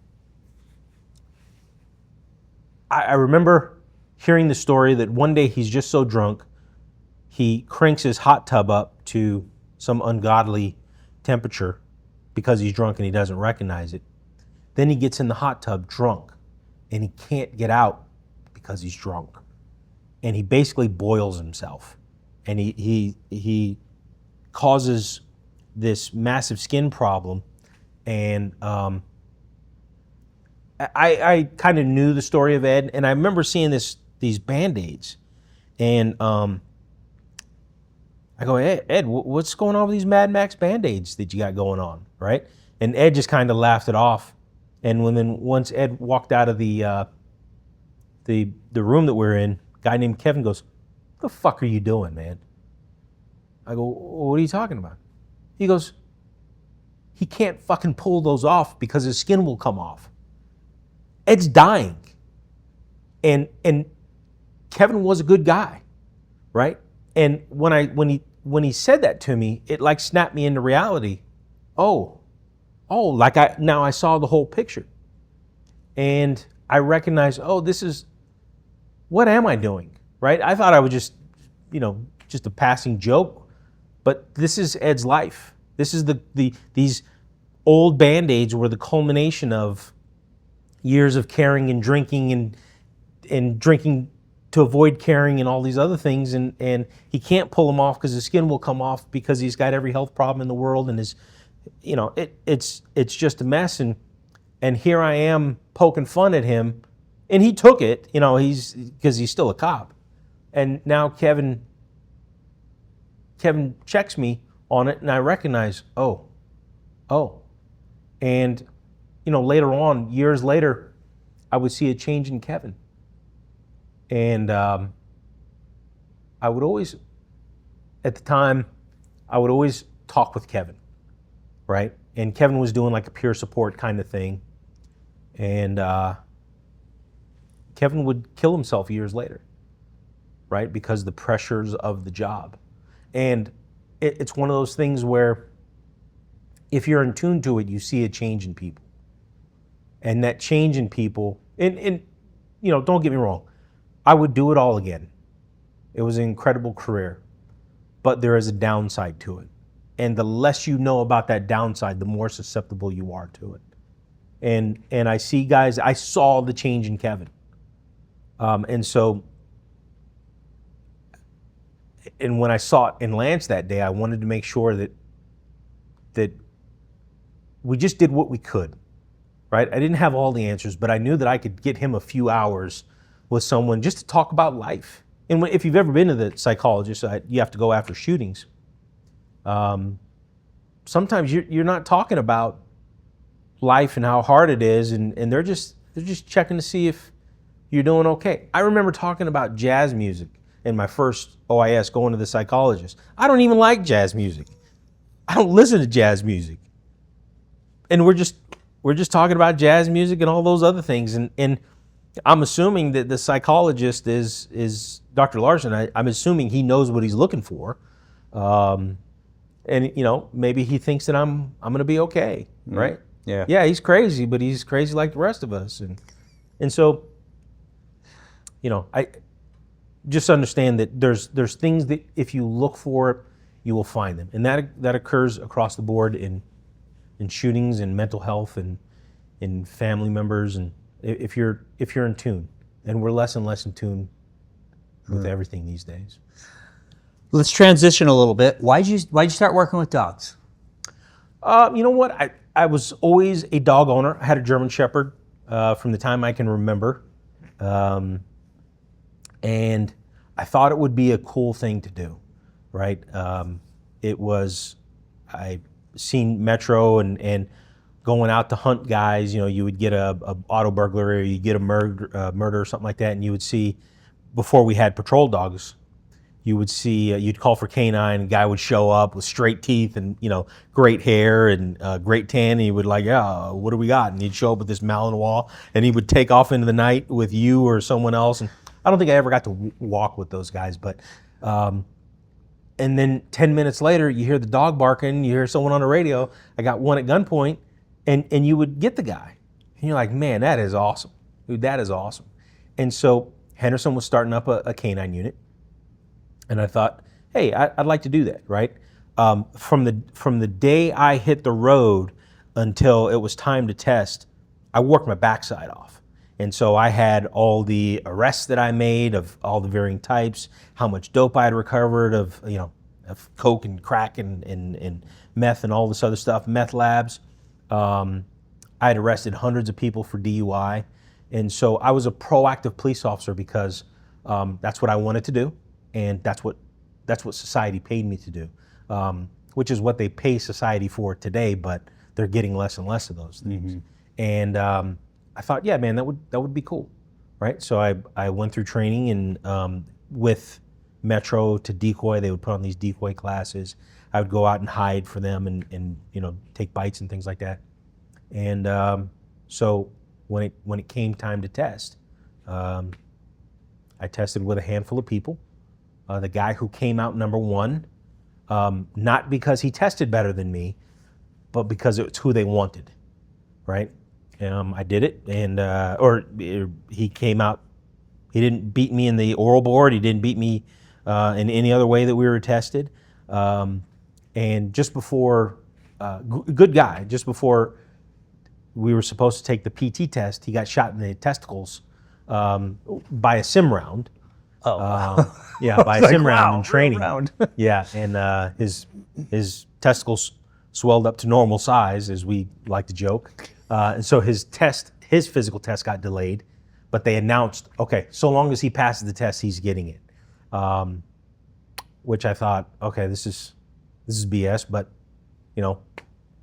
remember hearing the story that one day he's just so drunk, he cranks his hot tub up to some ungodly temperature because he's drunk and he doesn't recognize it. Then he gets in the hot tub drunk and he can't get out because he's drunk. And he basically boils himself. And he causes this massive skin problem. And I kind of knew the story of Ed, and I remember seeing these Band-Aids. And I go, Ed, what's going on with these Mad Max Band-Aids that you got going on, right? And Ed just kind of laughed it off. And once Ed walked out of the room that we're in, a guy named Kevin goes, "What the fuck are you doing, man?" I go, "What are you talking about?" He goes, "He can't fucking pull those off because his skin will come off. Ed's dying." And Kevin was a good guy, right? And when he said that to me, it like snapped me into reality. Oh, now I saw the whole picture. And I recognized, what am I doing, right? I thought I was just a passing joke, but this is Ed's life. This is these old Band-Aids were the culmination of years of caring and drinking and drinking to avoid caring and all these other things, and he can't pull them off because his skin will come off because he's got every health problem in the world, and it's just a mess. And here I am poking fun at him, and he took it, because he's still a cop. And now Kevin checks me on it, and I recognize, and later on, years later, I would see a change in Kevin. And I would always, at the time, talk with Kevin, right? And Kevin was doing like a peer support kind of thing. And Kevin would kill himself years later, right? Because the pressures of the job. And it's one of those things where if you're in tune to it, you see a change in people. And that change in people, and don't get me wrong, I would do it all again. It was an incredible career, but there is a downside to it. And the less you know about that downside, the more susceptible you are to it. And I see guys, I saw the change in Kevin. And when I saw it in Lance that day, I wanted to make sure that we just did what we could, right? I didn't have all the answers, but I knew that I could get him a few hours with someone just to talk about life. And if you've ever been to the psychologist, you have to go after shootings. sometimes you're not talking about life and how hard it is, and they're just checking to see if you're doing okay. I remember talking about jazz music in my first OIS, going to the psychologist. I don't even like jazz music. I don't listen to jazz music. And we're just talking about jazz music and all those other things. And I'm assuming that the psychologist is Dr. Larson. I'm assuming he knows what he's looking for. And maybe he thinks that I'm going to be okay, right? Yeah. Yeah, he's crazy, but he's crazy like the rest of us. And so, I just understand that there's things that if you look for it, you will find them. And that occurs across the board in shootings and mental health and in family members, and if you're in tune. And we're less and less in tune with everything these days. Let's transition a little bit. Why'd you start working with dogs? You know what? I was always a dog owner. I had a German Shepherd from the time I can remember. And I thought it would be a cool thing to do, right? I seen Metro and going out to hunt guys, you would get a auto burglary, or you get a murder or something like that, and you would see, before we had patrol dogs, you would see, you'd call for canine, and a guy would show up with straight teeth and, great hair and great tan, and he would like, yeah, what do we got? And he'd show up with this Malinois, and he would take off into the night with you or someone else. And I don't think I ever got to walk with those guys, but, and then 10 minutes later, you hear the dog barking, you hear someone on the radio, I got one at gunpoint, and you would get the guy. And you're like, man, that is awesome. Dude, that is awesome. And so Henderson was starting up a canine unit. And I thought, hey, I'd like to do that, right? From the day I hit the road until it was time to test, I worked my backside off. And so I had all the arrests that I made of all the varying types, how much dope I had recovered of coke and crack and meth and all this other stuff, meth labs. I had arrested hundreds of people for DUI. And so I was a proactive police officer because that's what I wanted to do. And that's what society paid me to do, which is what they pay society for today, but they're getting less and less of those things. Mm-hmm. And I thought, yeah, man, that would be cool, right? So I went through training and with Metro to decoy. They would put on these decoy classes. I would go out and hide for them and take bites and things like that. And so when it came time to test, I tested with a handful of people. The guy who came out number one, not because he tested better than me, but because it's who they wanted, right? I did it, and he came out. He didn't beat me in the oral board. He didn't beat me in any other way that we were tested. And just before, good guy, just before we were supposed to take the PT test, he got shot in the testicles by a sim round. Yeah, by a sim round in training. Yeah, and his testicles swelled up to normal size, as we like to joke. And so his physical test got delayed, but they announced, okay, so long as he passes the test, he's getting it. Which I thought, okay, this is BS, but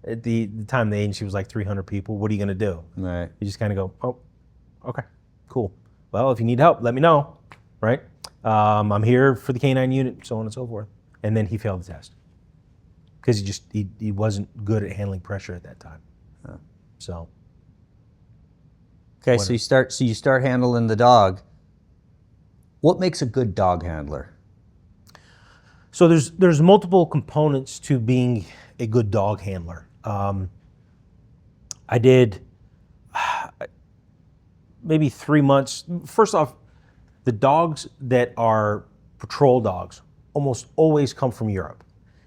at the time the agency was like 300 people. What are you going to do? Right. You just kind of go, oh, okay, cool. Well, if you need help, let me know, right? I'm here for the canine unit, so on and so forth. And then he failed the test because he wasn't good at handling pressure at that time. Huh. So. Okay, so you start handling the dog. What makes a good dog handler? So there's multiple components to being a good dog handler. I did maybe 3 months. First off, the dogs that are patrol dogs almost always come from Europe.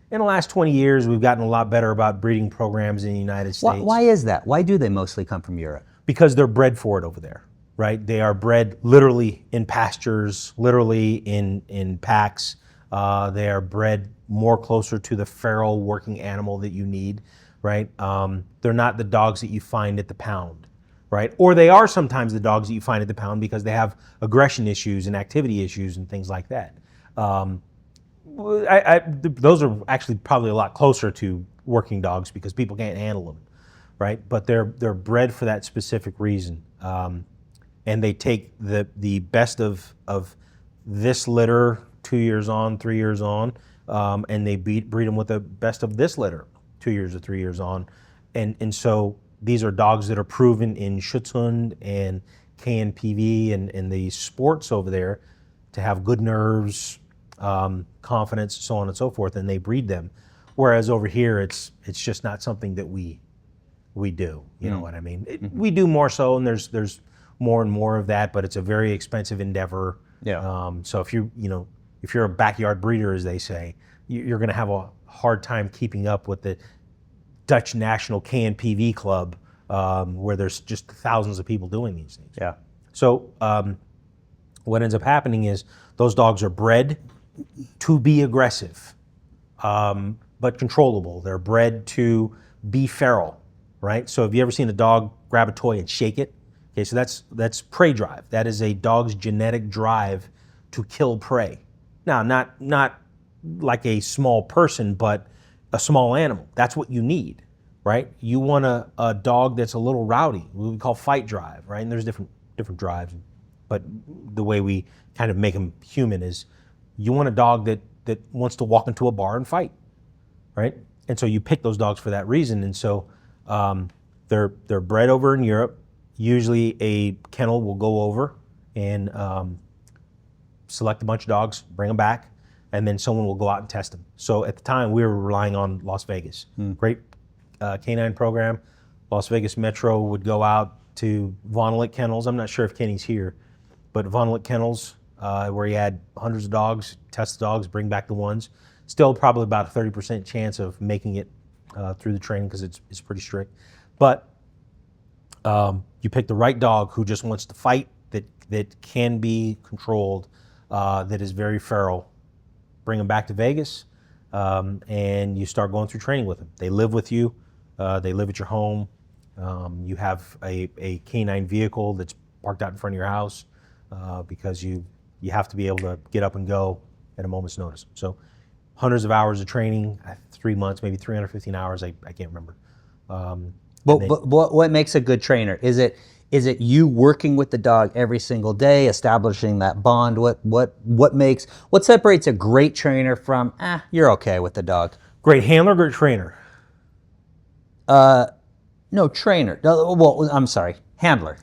In the last 20 years, we've gotten a lot better about breeding programs in the United States. Why is that? Why do they mostly come from Europe? Because they're bred for it over there, right? They are bred literally in pastures, literally in packs. They are bred more closer to the feral working animal that you need, right? They're not the dogs that you find at the pound, right? Or they are sometimes the dogs that you find at the pound because they have aggression issues and activity issues and things like that. Those are actually probably a lot closer to working dogs because people can't handle them, right? But they're bred for that specific reason, and they take the best of this litter 2 years on, 3 years on, and they breed them with the best of this litter 2 years or 3 years on, and so these are dogs that are proven in Schutzhund and KNPV and the sports over there to have good nerves, confidence, so on and so forth, and they breed them. Whereas over here, it's just not something that we do. You know what I mean? We do more so, and there's more and more of that, but it's a very expensive endeavor. Yeah. So if you're a backyard breeder, as they say, you're going to have a hard time keeping up with the Dutch National KNPV Club, where there's just thousands of people doing these things. Yeah. So what ends up happening is those dogs are bred to be aggressive, but controllable. They're bred to be feral, right? So have you ever seen a dog grab a toy and shake it? Okay, so that's prey drive. That is a dog's genetic drive to kill prey. Now, not like a small person, but a small animal. That's what you need, right? You want a dog that's a little rowdy, what we call fight drive, right? And there's different drives, but the way we kind of make them human is you want a dog that wants to walk into a bar and fight, right? And so you pick those dogs for that reason. And so they're bred over in Europe. Usually a kennel will go over and select a bunch of dogs, bring them back, and then someone will go out and test them. So at the time, we were relying on Las Vegas. Great canine program. Las Vegas Metro would go out to Vonnelit Kennels. I'm not sure if Kenny's here, but Vonnelit Kennels, where you had hundreds of dogs, test the dogs, bring back the ones. Still probably about a 30% chance of making it through the training because it's pretty strict. But you pick the right dog who just wants to fight, that can be controlled, that is very feral. Bring them back to Vegas, and you start going through training with them. They live with you. They live at your home. You have a canine vehicle that's parked out in front of your house because you have to be able to get up and go at a moment's notice. So hundreds of hours of training, 3 months, maybe 315 hours, I can't remember. But what makes a good trainer? Is it you working with the dog every single day, establishing that bond? What separates a great trainer from you're okay with the dog? Great handler, great trainer. No, trainer. Well, I'm sorry, handler.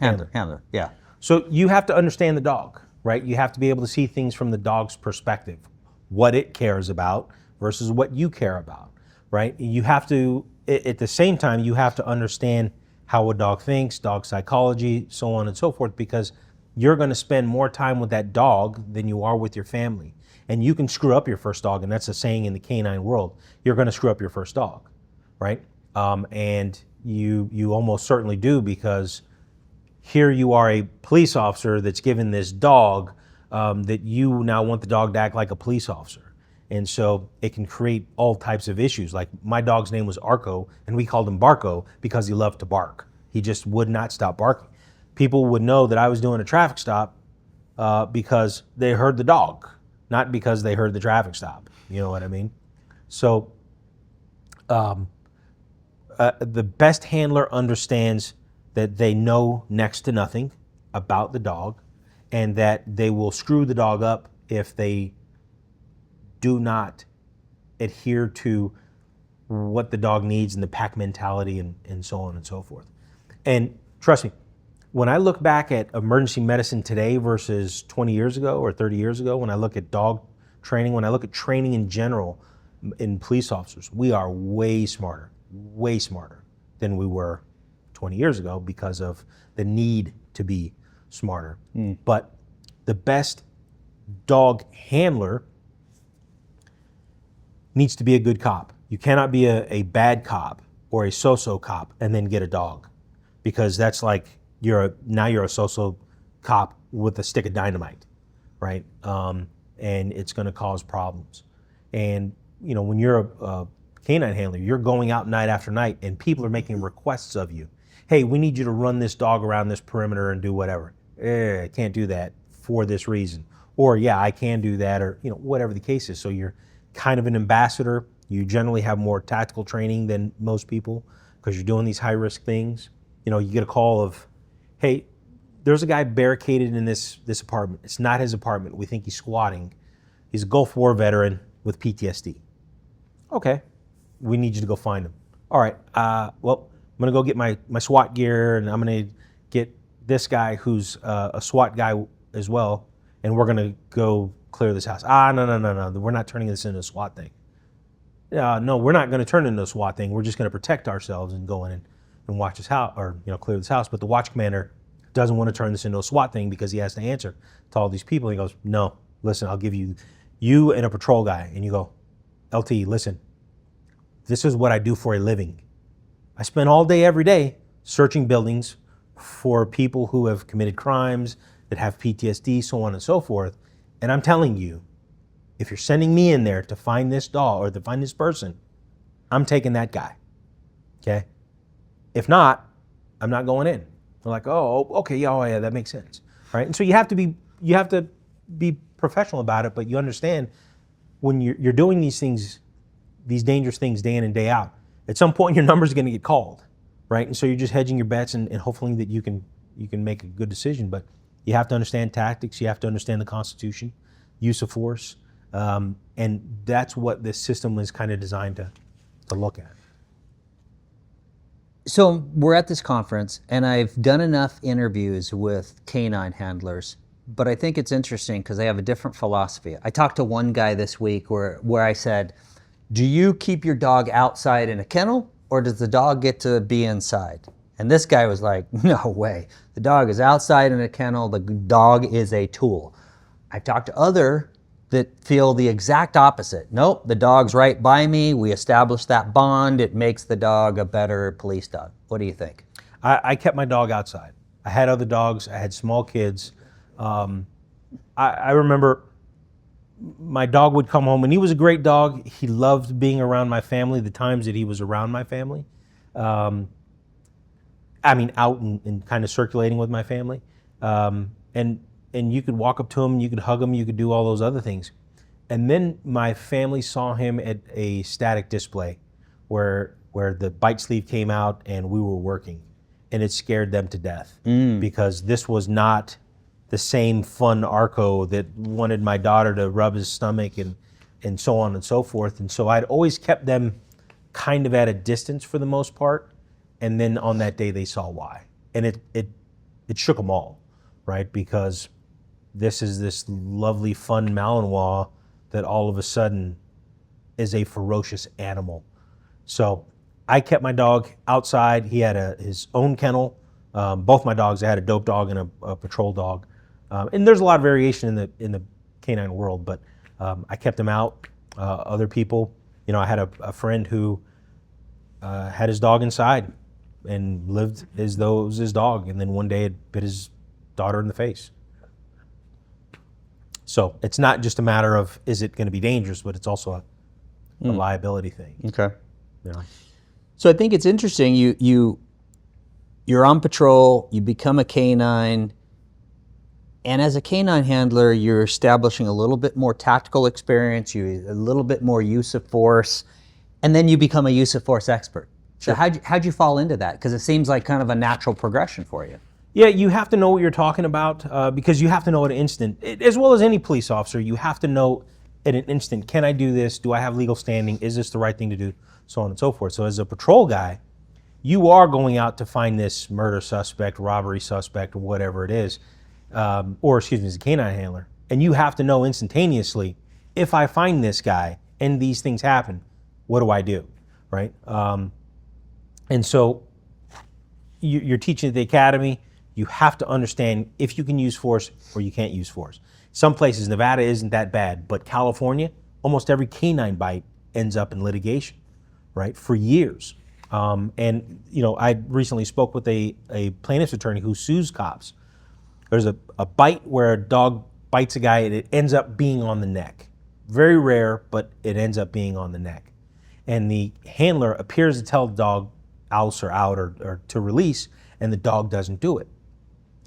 Yeah. So you have to understand the dog, right? You have to be able to see things from the dog's perspective, what it cares about versus what you care about, right? You have to, at the same time, you have to understand how a dog thinks, dog psychology, so on and so forth, because you're going to spend more time with that dog than you are with your family. And you can screw up your first dog, and that's a saying in the canine world. You're going to screw up your first dog, right? And you almost certainly do, because here you are a police officer that's given this dog that you now want the dog to act like a police officer. And so it can create all types of issues. Like my dog's name was Arco, and we called him Barco because he loved to bark. He just would not stop barking. People would know that I was doing a traffic stop because they heard the dog, not because they heard the traffic stop. You know what I mean? So the best handler understands that they know next to nothing about the dog, and that they will screw the dog up if they do not adhere to what the dog needs and the pack mentality and so on and so forth. And trust me, when I look back at emergency medicine today versus 20 years ago or 30 years ago, when I look at dog training, when I look at training in general in police officers, we are way smarter than we were 20 years ago because of the need to be smarter. But the best dog handler needs to be a good cop. You cannot be a bad cop or a so-so cop and then get a dog, because that's like now you're a so-so cop with a stick of dynamite, right? And it's going to cause problems. And you know, when you're a canine handler, you're going out night after night, and people are making requests of you. Hey, we need you to run this dog around this perimeter and do whatever. I can't do that for this reason. Or yeah, I can do that, or you know, whatever the case is. So you're kind of an ambassador You generally have more tactical training than most people because you're doing these high risk things. You know, you get a call of, hey, there's a guy barricaded in this apartment. It's not his apartment. We think he's squatting. He's a Gulf War veteran with PTSD. Okay, we need you to go find him. All right, well, I'm gonna go get my SWAT gear, and I'm gonna get this guy who's a SWAT guy as well, and we're gonna go clear this house. No, we're not turning this into a SWAT thing. No, we're not gonna turn it into a SWAT thing. We're just gonna protect ourselves and go in and watch this house, or clear this house. But the watch commander doesn't want to turn this into a SWAT thing because he has to answer to all these people. He goes, no, listen, I'll give you and a patrol guy. And you go, LT, listen, this is what I do for a living. I spend all day, every day, searching buildings for people who have committed crimes, that have PTSD, so on and so forth. And I'm telling you, if you're sending me in there to find this dog or to find this person, I'm taking that guy, okay? If not, I'm not going in. They're like, oh, okay, yeah, that makes sense, right? And so you have to be professional about it, but you understand when you're doing these things, these dangerous things day in and day out, at some point your number's gonna get called, right? And so you're just hedging your bets and hopefully that you can make a good decision. But you have to understand tactics, you have to understand the Constitution, use of force, and that's what this system is kind of designed to look at. So we're at this conference, and I've done enough interviews with canine handlers, but I think it's interesting because they have a different philosophy. I talked to one guy this week where I said, do you keep your dog outside in a kennel, or does the dog get to be inside? And this guy was like, no way. The dog is outside in a kennel. The dog is a tool. I've talked to other that feel the exact opposite. Nope, the dog's right by me. We established that bond. It makes the dog a better police dog. What do you think? I kept my dog outside. I had other dogs. I had small kids. I remember my dog would come home, and he was a great dog. He loved being around my family the times that he was around my family. Out and kind of circulating with my family. And you could walk up to him, you could hug him, you could do all those other things. And then my family saw him at a static display where the bite sleeve came out and we were working. And it scared them to death because this was not the same fun Arco that wanted my daughter to rub his stomach and so on and so forth. And so I'd always kept them kind of at a distance for the most part. And then on that day they saw why. And it shook them all, right? Because this is this lovely, fun Malinois that all of a sudden is a ferocious animal. So I kept my dog outside. He had his own kennel. Both my dogs, I had a dope dog and a patrol dog. And there's a lot of variation in the canine world, but I kept him out. Other people, I had a friend who had his dog inside and lived as though it was his dog, and then one day it bit his daughter in the face. So it's not just a matter of is it going to be dangerous, but it's also a liability thing. Okay. So I think it's interesting. You're on patrol. You become a canine, and as a canine handler, you're establishing a little bit more tactical experience. A little bit more use of force, and then you become a use of force expert. Sure. So how'd you fall into that? Because it seems like kind of a natural progression for you. Yeah, you have to know what you're talking about because you have to know at an instant, as well as any police officer, you have to know at an instant, can I do this? Do I have legal standing? Is this the right thing to do? So on and so forth. So as a patrol guy, you are going out to find this murder suspect, robbery suspect, or whatever it is, as a canine handler. And you have to know instantaneously, if I find this guy and these things happen, what do I do, right? And so you're teaching at the academy. You have to understand if you can use force or you can't use force. Some places, Nevada isn't that bad, but California, almost every canine bite ends up in litigation, right, for years. I recently spoke with a plaintiff's attorney who sues cops. There's a bite where a dog bites a guy and it ends up being on the neck. Very rare, but it ends up being on the neck. And the handler appears to tell the dog ouse or out or to release, and the dog doesn't do it.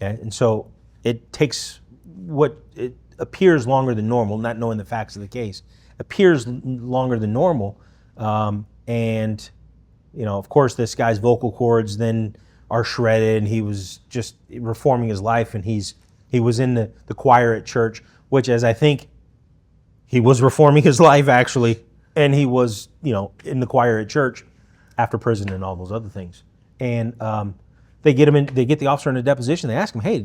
Okay? And so it takes what it appears longer than normal, not knowing the facts of the case, appears longer than normal And, of course, this guy's vocal cords then are shredded, and he was just reforming his life, and he was in the choir at church, which, as I think, he was reforming his life, actually, and he was, in the choir at church after prison and all those other things. And they get the officer in a deposition. They ask him, hey,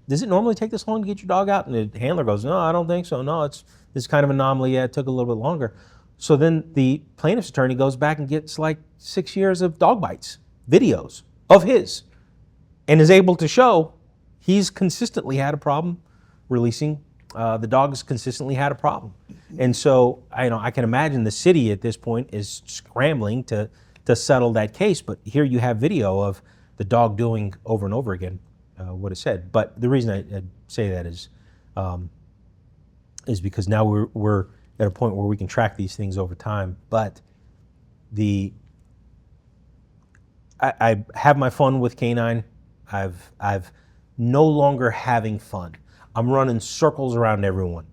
does it normally take this long to get your dog out? And the handler goes, no, I don't think so. No, it's kind of an anomaly. Yeah, it took a little bit longer. So then the plaintiff's attorney goes back and gets like 6 years of dog bites, videos of his, and is able to show he's consistently had a problem releasing. The dog's consistently had a problem. And so I can imagine the city at this point is scrambling to settle that case. But here you have video of the dog doing over and over again what it said. But the reason I say that is because now we're at a point where we can track these things over time. But I have my fun with canine. I've no longer having fun. I'm running circles around everyone,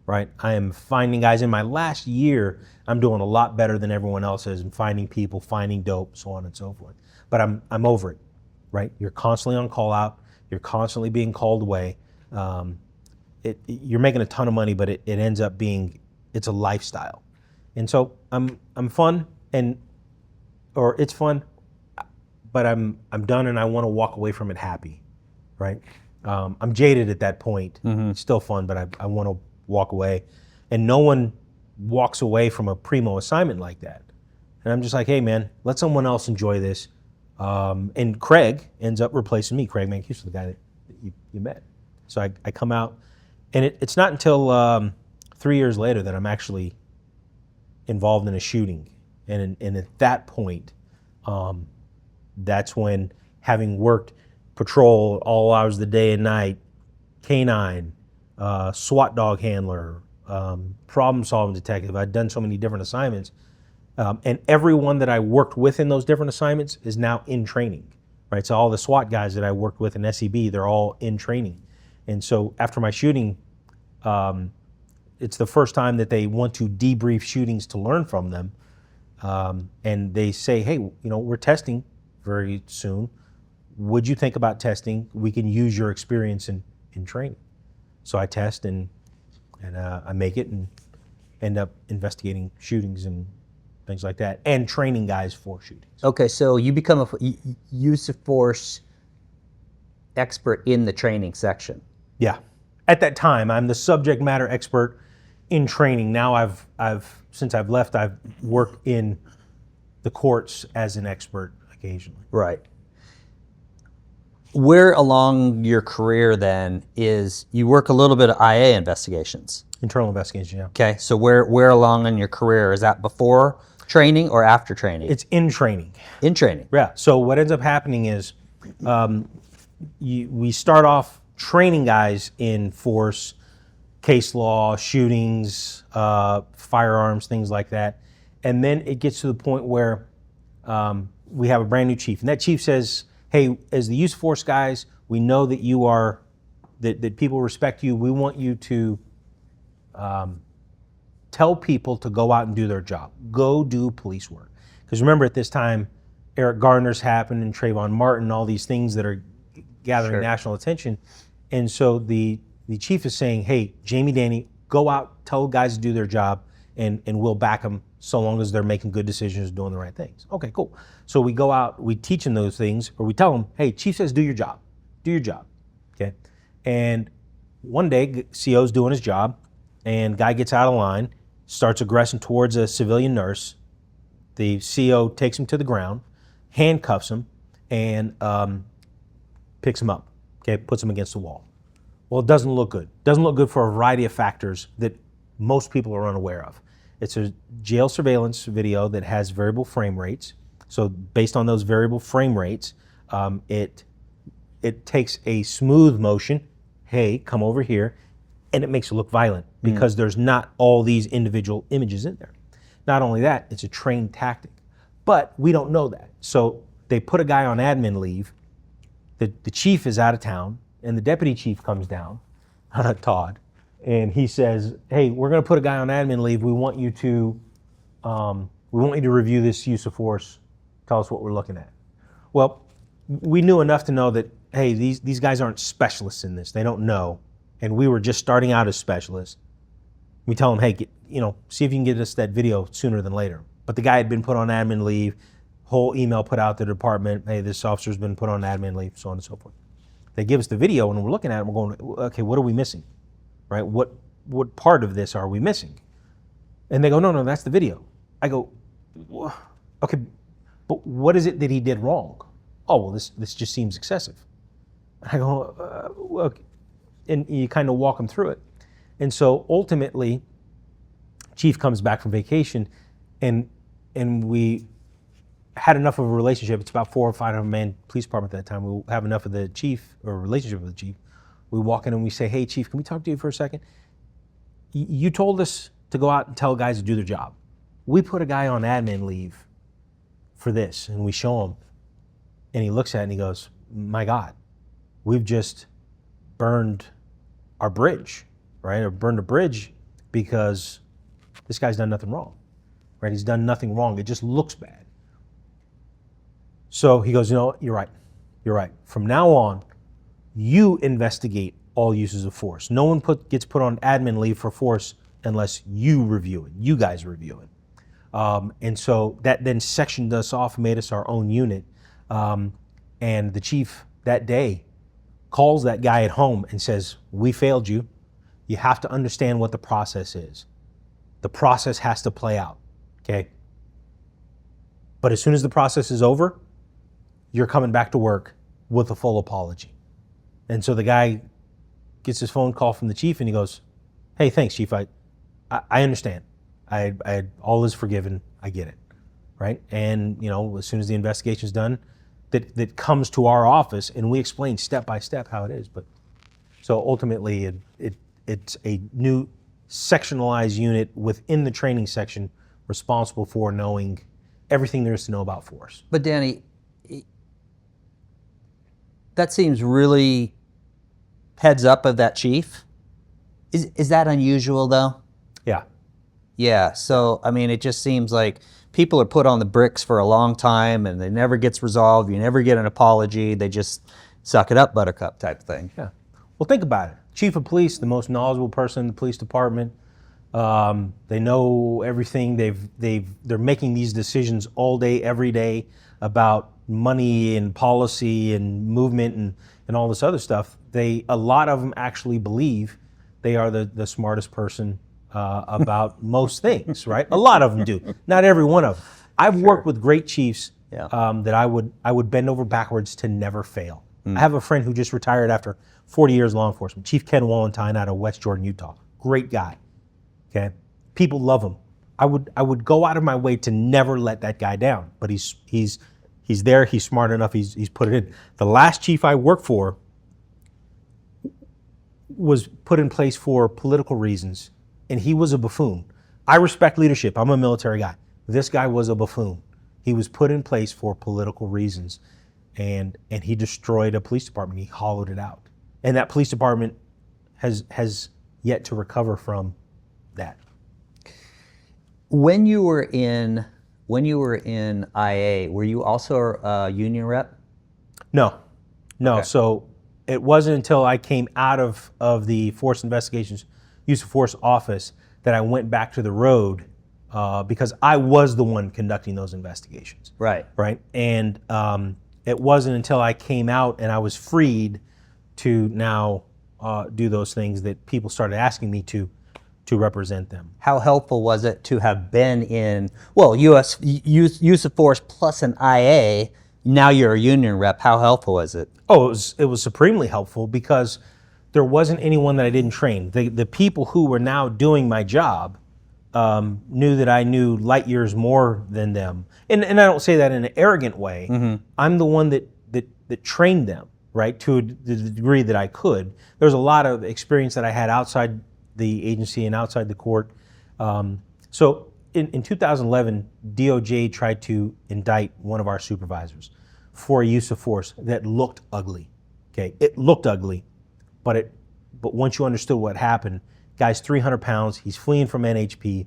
right? I am finding guys. In my last year, I'm doing a lot better than everyone else is in finding people, finding dope, so on and so forth. But I'm over it, right? You're constantly on call out. You're constantly being called away. You're making a ton of money, but it ends up being, it's a lifestyle. And so I'm fun, or it's fun, but I'm done, and I want to walk away from it happy, right? I'm jaded at that point. Mm-hmm. It's still fun, but I want to walk away. And no one walks away from a primo assignment like that. And I'm just like, hey man, let someone else enjoy this. And Craig ends up replacing me, Craig Mancuso, the guy that you met. So I come out, and it's not until 3 years later that I'm actually involved in a shooting. And at that point, that's when, having worked patrol all hours of the day and night, canine, SWAT dog handler, problem-solving detective. I'd done so many different assignments. And everyone that I worked with in those different assignments is now in training, right? So all the SWAT guys that I worked with in SEB, they're all in training. And so after my shooting, it's the first time that they want to debrief shootings to learn from them. And they say, hey, we're testing very soon. Would you think about testing? We can use your experience in training. So I test and I make it and end up investigating shootings and things like that, and training guys for shootings. Okay, so you become a use of force expert in the training section. Yeah. At that time, I'm the subject matter expert in training. Now since I've left, I've worked in the courts as an expert occasionally. Right. Where along your career then is, you work a little bit of IA investigations? Internal investigation, yeah. Okay, so where along in your career, is that before training or after training? It's in training. In training. Yeah, so what ends up happening is we start off training guys in force, case law, shootings, firearms, things like that. And then it gets to the point where we have a brand new chief. And that chief says, hey, as the use of force guys, we know that you are, that people respect you. We want you to tell people to go out and do their job. Go do police work. Because remember, at this time, Eric Garner's happened and Trayvon Martin, all these things that are gathering national attention. And so the chief is saying, hey, Jamie Danny, go out, tell guys to do their job, and we'll back them so long as they're making good decisions, doing the right things. Okay, cool. So we go out, we teach them those things, or we tell them, hey, chief says do your job. Do your job, okay? And one day, CO's doing his job, and guy gets out of line, starts aggressing towards a civilian nurse. The CO takes him to the ground, handcuffs him, and picks him up, okay, puts him against the wall. Well, it doesn't look good. Doesn't look good for a variety of factors that most people are unaware of. It's a jail surveillance video that has variable frame rates. So based on those variable frame rates, it takes a smooth motion, hey, come over here, and it makes it look violent because there's not all these individual images in there. Not only that, it's a trained tactic, but we don't know that. So they put a guy on admin leave, the chief is out of town, and the deputy chief comes down, Todd, and he says, hey, we're gonna put a guy on admin leave. We want you to We want you to review this use of force. Tell us what we're looking at. Well, we knew enough to know that, hey, these guys aren't specialists in this. They don't know. And we were just starting out as specialists. We tell them, hey, see if you can get us that video sooner than later. But the guy had been put on admin leave, whole email put out to the department, hey, this officer's been put on admin leave, so on and so forth. They give us the video and we're looking at it and we're going, okay, what are we missing, right? What part of this are we missing? And they go, no, that's the video. I go, okay, but what is it that he did wrong? Oh, well, this just seems excessive. I go, okay. And you kind of walk them through it. And so ultimately, Chief comes back from vacation and we had enough of a relationship. It's about 400 or 500 man police department at that time. We have enough of the chief or relationship with the chief. We walk in and we say, hey, Chief, can we talk to you for a second? You told us to go out and tell guys to do their job. We put a guy on admin leave for this, and we show him, and he looks at it and he goes, my God, we've just burned our bridge, right? Or burned a bridge because this guy's done nothing wrong, right? He's done nothing wrong. It just looks bad. So he goes, you're right. From now on, you investigate all uses of force. No one gets put on admin leave for force unless you review it. You guys review it. And so that then sectioned us off, made us our own unit. And the chief that day calls that guy at home and says, we failed you. You have to understand what the process is. The process has to play out, okay? But as soon as the process is over, you're coming back to work with a full apology. And so the guy gets his phone call from the chief and he goes, hey, thanks, Chief. I understand. All is forgiven. I get it, right? And as soon as the investigation's done, that comes to our office and we explain step by step how it is. But so ultimately, it's a new sectionalized unit within the training section responsible for knowing everything there is to know about force. But Danny, that seems really heads up of that chief. Is that unusual though? Yeah. Yeah, so I mean, it just seems like people are put on the bricks for a long time and it never gets resolved. You never get an apology. They just suck it up, buttercup type thing. Yeah. Well, think about it. Chief of police, the most knowledgeable person in the police department. They know everything. They're making these decisions all day, every day about money and policy and movement and all this other stuff. A lot of them actually believe they are the smartest person about most things, right? A lot of them do. Not every one of them. I've worked with great chiefs that I would bend over backwards to never fail. I have a friend who just retired after 40 years law enforcement, Chief Ken Wallentine out of West Jordan, Utah. Great guy. Okay, people love him. I would go out of my way to never let that guy down. But he's there. He's smart enough. He's put it in. The last chief I worked for was put in place for political reasons, and he was a buffoon. I respect leadership. I'm a military guy. This guy was a buffoon. He was put in place for political reasons, and he destroyed a police department. He hollowed it out, and that police department has yet to recover from that. When you were in IA, were you also a union rep? No. Okay. So it wasn't until I came out of the Force Investigations Use of Force office that I went back to the road because I was the one conducting those investigations. Right. Right. And it wasn't until I came out and I was freed to now do those things that people started asking me to represent them. How helpful was it to have been in, well, use of force plus an IA, now you're a union rep. How helpful was it? Oh, it was supremely helpful because there wasn't anyone that I didn't train. The people who were now doing my job knew that I knew light years more than them. And I don't say that in an arrogant way. Mm-hmm. I'm the one that trained them, right, to the degree that I could. There's a lot of experience that I had outside the agency and outside the court. So in 2011, DOJ tried to indict one of our supervisors for a use of force that looked ugly. Okay, it looked ugly, but once you understood what happened, guy's 300 pounds, he's fleeing from NHP,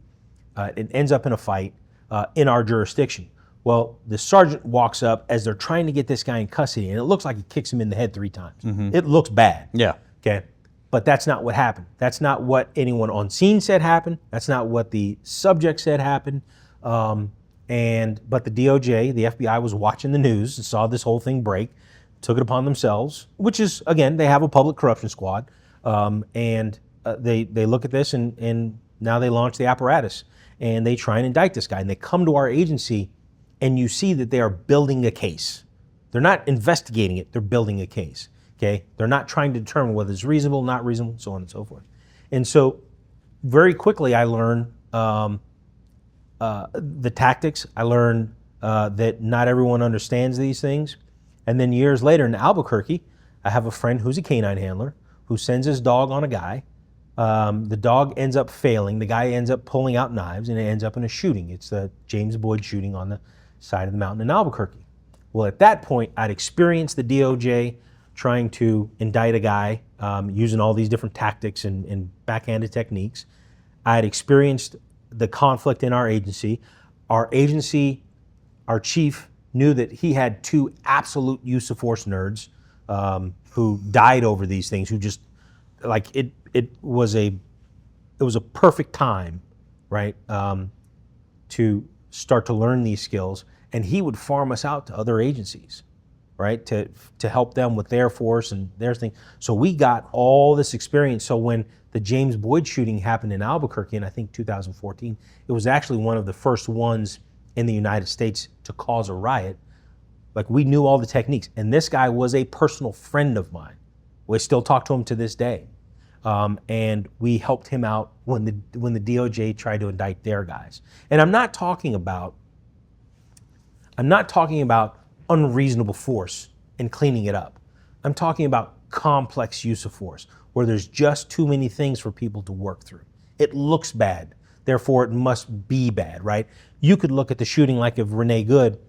it ends up in a fight. in our jurisdiction. Well, the sergeant walks up as they're trying to get this guy in custody, and it looks like he kicks him in the head 3 times. It looks bad. Yeah. Okay. But that's not what happened. That's not what anyone on scene said happened. That's not what the subject said happened. But the DOJ, the FBI was watching the news and saw this whole thing break, took it upon themselves, which is, again, they have a public corruption squad. They look at this and now they launch the apparatus and they try and indict this guy. And they come to our agency and you see that they are building a case. They're not investigating it, they're building a case. Okay, they're not trying to determine whether it's reasonable, not reasonable, so on and so forth. And so very quickly I learned the tactics. I learned that not everyone understands these things. And then years later in Albuquerque, I have a friend who's a canine handler who sends his dog on a guy. The dog ends up failing. The guy ends up pulling out knives and it ends up in a shooting. It's the James Boyd shooting on the side of the mountain in Albuquerque. Well, at that point, I'd experienced the DOJ trying to indict a guy using all these different tactics and backhanded techniques. I had experienced the conflict in our agency. Our chief knew that he had 2 absolute use of force nerds who died over these things, who just, like, it was a perfect time, right, to start to learn these skills. And he would farm us out to other agencies, right, to help them with their force and their thing. So we got all this experience. So when the James Boyd shooting happened in Albuquerque in, I think, 2014, it was actually one of the first ones in the United States to cause a riot. Like, we knew all the techniques. And this guy was a personal friend of mine. We still talk to him to this day. And we helped him out when the DOJ tried to indict their guys. And I'm not talking about unreasonable force and cleaning it up. I'm talking about complex use of force, where there's just too many things for people to work through. It looks bad, therefore it must be bad, right? You could look at the shooting like of Renee Good,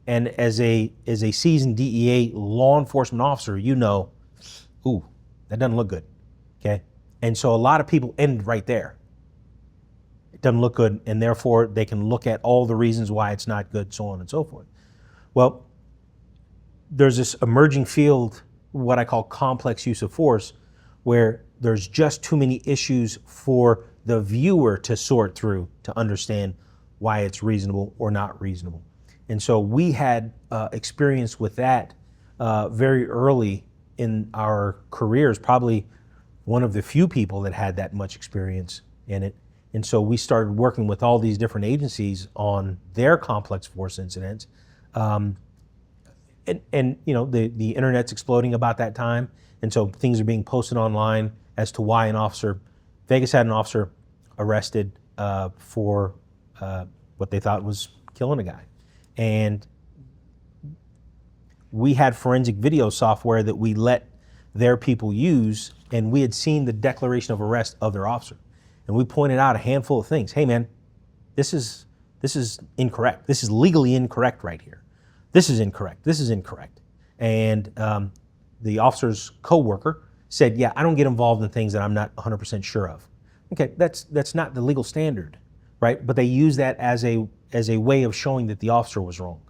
and as a seasoned DEA law enforcement officer, you know, ooh, that doesn't look good, okay? And so a lot of people end right there. It doesn't look good, and therefore they can look at all the reasons why it's not good, so on and so forth. Well, there's this emerging field, what I call complex use of force, where there's just too many issues for the viewer to sort through to understand why it's reasonable or not reasonable. And so we had experience with that very early in our careers, probably one of the few people that had that much experience in it. And so we started working with all these different agencies on their complex force incidents. And you know, the internet's exploding about that time, and so things are being posted online as to why Vegas had an officer arrested for what they thought was killing a guy. And we had forensic video software that we let their people use, and we had seen the declaration of arrest of their officer. And we pointed out a handful of things. Hey man, this is incorrect. This is legally incorrect right here. This is incorrect. This is incorrect. And the officer's coworker said, yeah, I don't get involved in things that I'm not 100% sure of. Okay, that's not the legal standard, right? But they use that as a way of showing that the officer was wrong.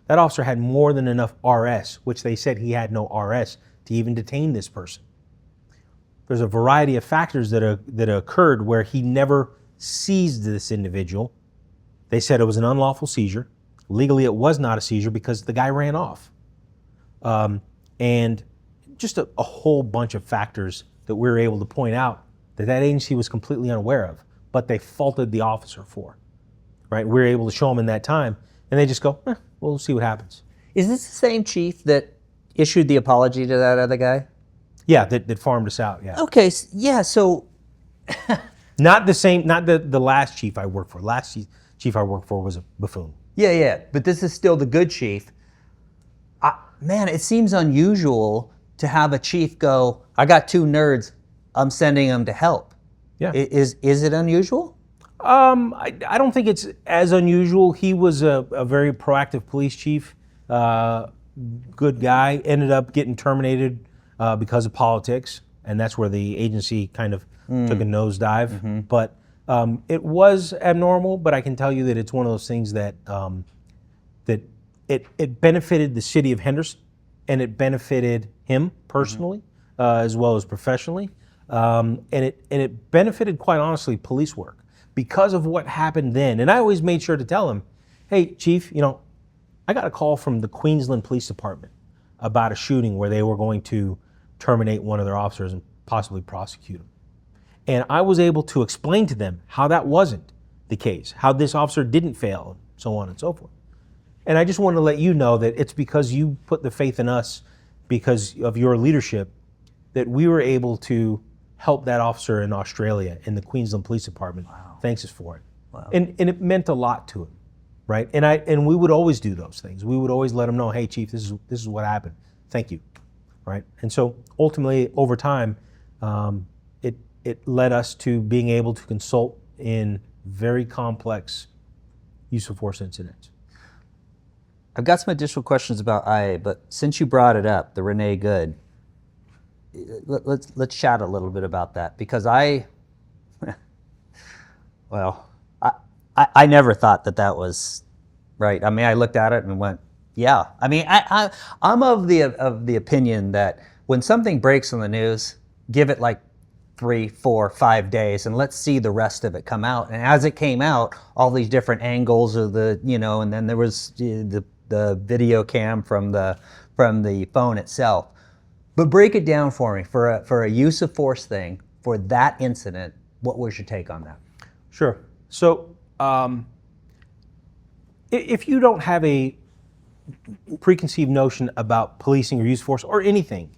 That officer had more than enough RS, which they said he had no RS to even detain this person. There's a variety of factors that occurred where he never seized this individual. They said it was an unlawful seizure. Legally, it was not a seizure because the guy ran off. And just a whole bunch of factors that we were able to point out that agency was completely unaware of, but they faulted the officer for, right? We were able to show them in that time, and they just go, we'll see what happens. Is this the same chief that issued the apology to that other guy? Yeah, that farmed us out, yeah. Okay, yeah, so... Not the last chief I worked for. Last chief I worked for was a buffoon. Yeah, but this is still the good chief. Man, it seems unusual to have a chief go, I got 2 nerds, I'm sending them to help. Yeah. Is it unusual? I don't think it's as unusual. He was a very proactive police chief, good guy, ended up getting terminated because of politics, and that's where the agency kind of took a nosedive. Mm-hmm. But It was abnormal, but I can tell you that it's one of those things that that it benefited the city of Henderson, and it benefited him personally, as well as professionally, and it benefited, quite honestly, police work because of what happened then. And I always made sure to tell him, "Hey, Chief, I got a call from the Queensland Police Department about a shooting where they were going to terminate one of their officers and possibly prosecute him." And I was able to explain to them how that wasn't the case, how this officer didn't fail, so on and so forth. And I just want to let you know that it's because you put the faith in us, because of your leadership, that we were able to help that officer in Australia in the Queensland Police Department. Wow. Thanks us for it. Wow. And it meant a lot to him, right? And we would always do those things. We would always let him know, "Hey, Chief, this is what happened. Thank you," right? And so ultimately, over time, it led us to being able to consult in very complex use of force incidents. I've got some additional questions about IA, but since you brought it up, the Renee Good, let's chat a little bit about that, because I never thought that was right. I mean, I looked at it and went, yeah. I mean, I'm of the opinion that when something breaks on the news, give it like 3, 4, 5 days, and let's see the rest of it come out. And as it came out, all these different angles of and then there was the video cam from the phone itself. But break it down for me for a use of force thing for that incident. What was your take on that? Sure. So if you don't have a preconceived notion about policing or use of force or anything,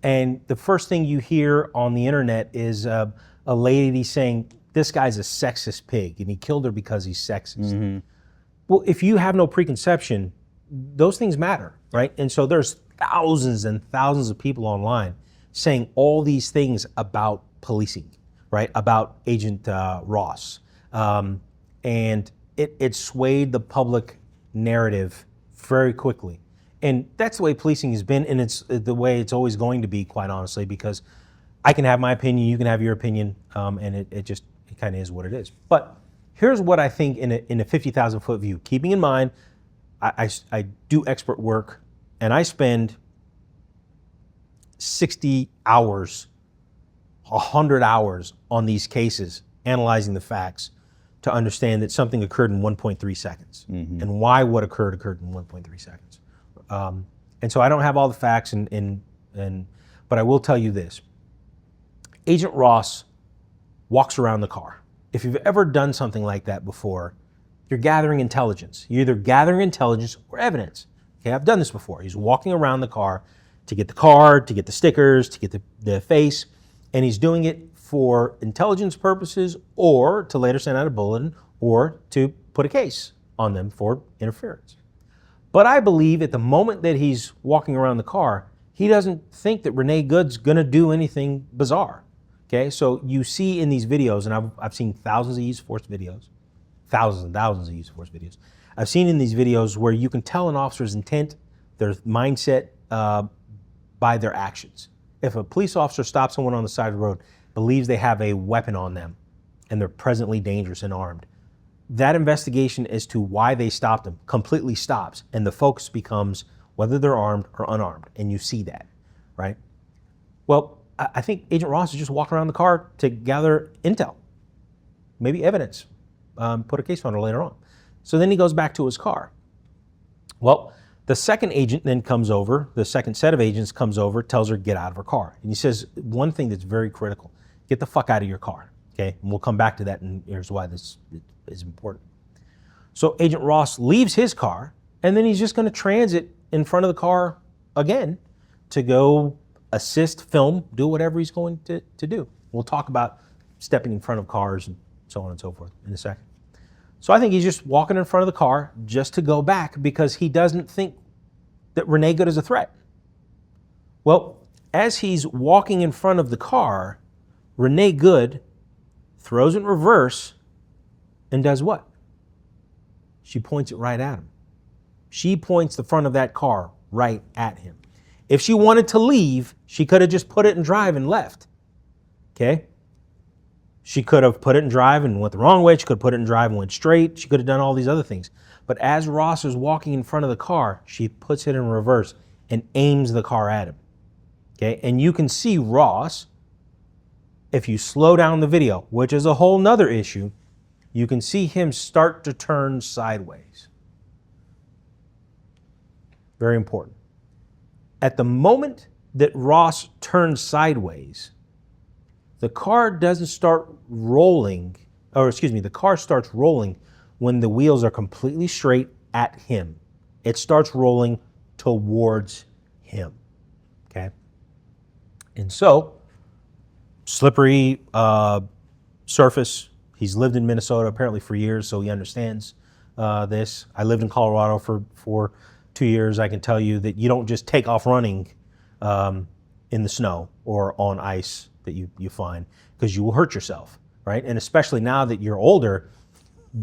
and the first thing you hear on the internet is a lady saying, "This guy's a sexist pig and he killed her because he's sexist." Mm-hmm. Well, if you have no preconception, those things matter, right? And so there's thousands and thousands of people online saying all these things about policing, right? About Agent Ross. And it swayed the public narrative very quickly. And that's the way policing has been, and it's the way it's always going to be, quite honestly, because I can have my opinion, you can have your opinion, and it kind of is what it is. But here's what I think in a 50,000 foot view. Keeping in mind, I do expert work, and I spend 60 hours, 100 hours on these cases, analyzing the facts to understand that something occurred in 1.3 seconds, mm-hmm. and why what occurred in 1.3 seconds. And so I don't have all the facts, but I will tell you this. Agent Ross walks around the car. If you've ever done something like that before, you're gathering intelligence. You're either gathering intelligence or evidence. Okay, I've done this before. He's walking around the car to get the card, to get the stickers, to get the face, and he's doing it for intelligence purposes, or to later send out a bulletin, or to put a case on them for interference. But I believe at the moment that he's walking around the car, he doesn't think that Renee Good's gonna do anything bizarre. Okay, so you see in these videos, and I've seen thousands of use of force videos, thousands and thousands of use of force videos. I've seen in these videos where you can tell an officer's intent, their mindset, by their actions. If a police officer stops someone on the side of the road, believes they have a weapon on them, and they're presently dangerous and armed, that investigation as to why they stopped them completely stops, and the focus becomes whether they're armed or unarmed, and you see that, right? Well, I think Agent Ross is just walking around the car to gather intel, maybe evidence, put a case on her later on. So then he goes back to his car. Well, the second agent then comes over, the second set of agents comes over, tells her get out of her car. And he says one thing that's very critical: get the fuck out of your car, okay? And we'll come back to that, and here's why this is important. So Agent Ross leaves his car, and then he's just gonna transit in front of the car again to go assist, film, do whatever he's going to do. We'll talk about stepping in front of cars and so on and so forth in a second. So I think he's just walking in front of the car just to go back because he doesn't think that Renee Good is a threat. Well, as he's walking in front of the car, Renee Good throws it in reverse and does what? She points it right at him. She points the front of that car right at him. If she wanted to leave, she could have just put it in drive and left, okay? She could have put it in drive and went the wrong way. She could have put it in drive and went straight. She could have done all these other things. But as Ross is walking in front of the car, she puts it in reverse and aims the car at him. Okay, and you can see Ross, if you slow down the video, which is a whole nother issue, you can see him start to turn sideways. Very important. At the moment that Ross turns sideways, the car doesn't start rolling, the car starts rolling when the wheels are completely straight at him. It starts rolling towards him, okay? And so, slippery surface. He's lived in Minnesota apparently for years, so he understands this. I lived in Colorado for 2 years. I can tell you that you don't just take off running in the snow or on ice that you find, because you will hurt yourself, right? And especially now that you're older,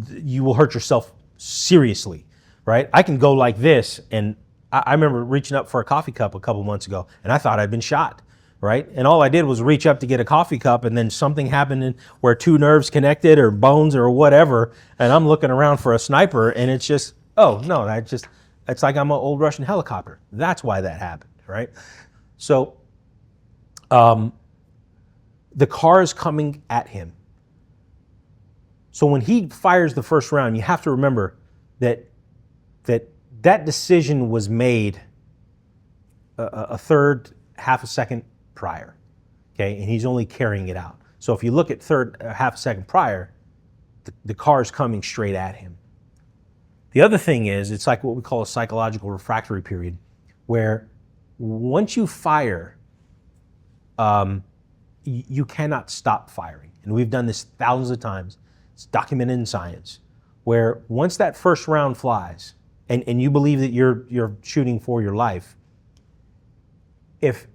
you will hurt yourself seriously, right? I can go like this, and I remember reaching up for a coffee cup a couple months ago, and I thought I'd been shot, right? And all I did was reach up to get a coffee cup, and then something happened where two nerves connected or bones or whatever, and I'm looking around for a sniper, and it's just, oh, no, it's like I'm an old Russian helicopter. That's why that happened, right? So, the car is coming at him. So when he fires the first round, you have to remember that decision was made a third, half a second prior, okay? And he's only carrying it out. So if you look at half a second prior, the car is coming straight at him. The other thing is, it's like what we call a psychological refractory period, where once you fire, you cannot stop firing. And we've done this thousands of times. It's documented in science, where once that first round flies, and you believe that you're shooting for your life, if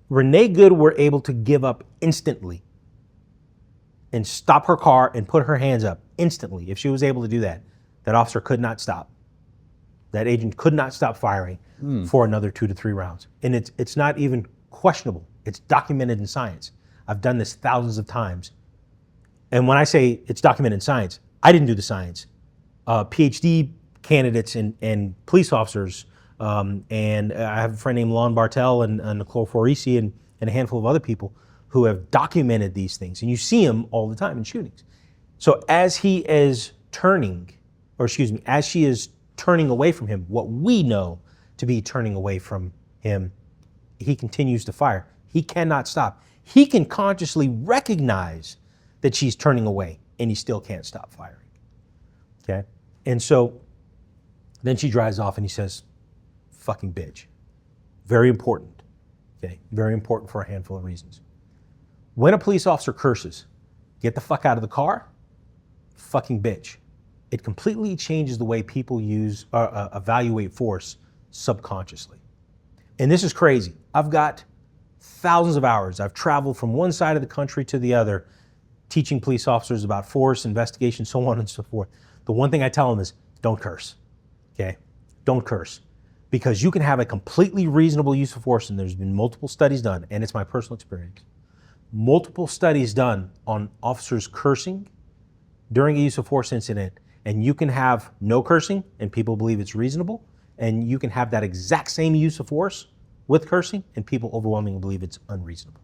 Renee Good were able to give up instantly and stop her car and put her hands up instantly, if she was able to do that, that officer could not stop. That agent could not stop firing for another 2 to 3 rounds. And it's not even questionable. It's documented in science. I've done this thousands of times. And when I say it's documented in science, I didn't do the science. PhD candidates and police officers, and I have a friend named Lon Bartel and Nicole Forisi and a handful of other people who have documented these things. And you see them all the time in shootings. So as he is as she is turning away from him, what we know to be turning away from him, he continues to fire. He cannot stop. He can consciously recognize that she's turning away, and he still can't stop firing, okay? And so then she drives off, and he says, fucking bitch. Very important, okay? Very important for a handful of reasons. When a police officer curses, get the fuck out of the car, fucking bitch. It completely changes the way people evaluate force subconsciously. And this is crazy. I've got thousands of hours. I've traveled from one side of the country to the other, teaching police officers about force, investigation, so on and so forth. The one thing I tell them is, don't curse, okay? Don't curse. Because you can have a completely reasonable use of force, and there's been multiple studies done, and it's my personal experience. Multiple studies done on officers cursing during a use of force incident, and you can have no cursing, and people believe it's reasonable, and you can have that exact same use of force with cursing, and people overwhelmingly believe it's unreasonable.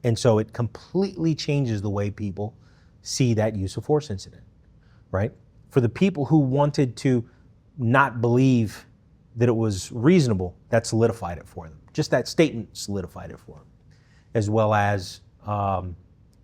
And so it completely changes the way people see that use of force incident, right? For the people who wanted to not believe that it was reasonable, that solidified it for them. Just that statement solidified it for them. As well as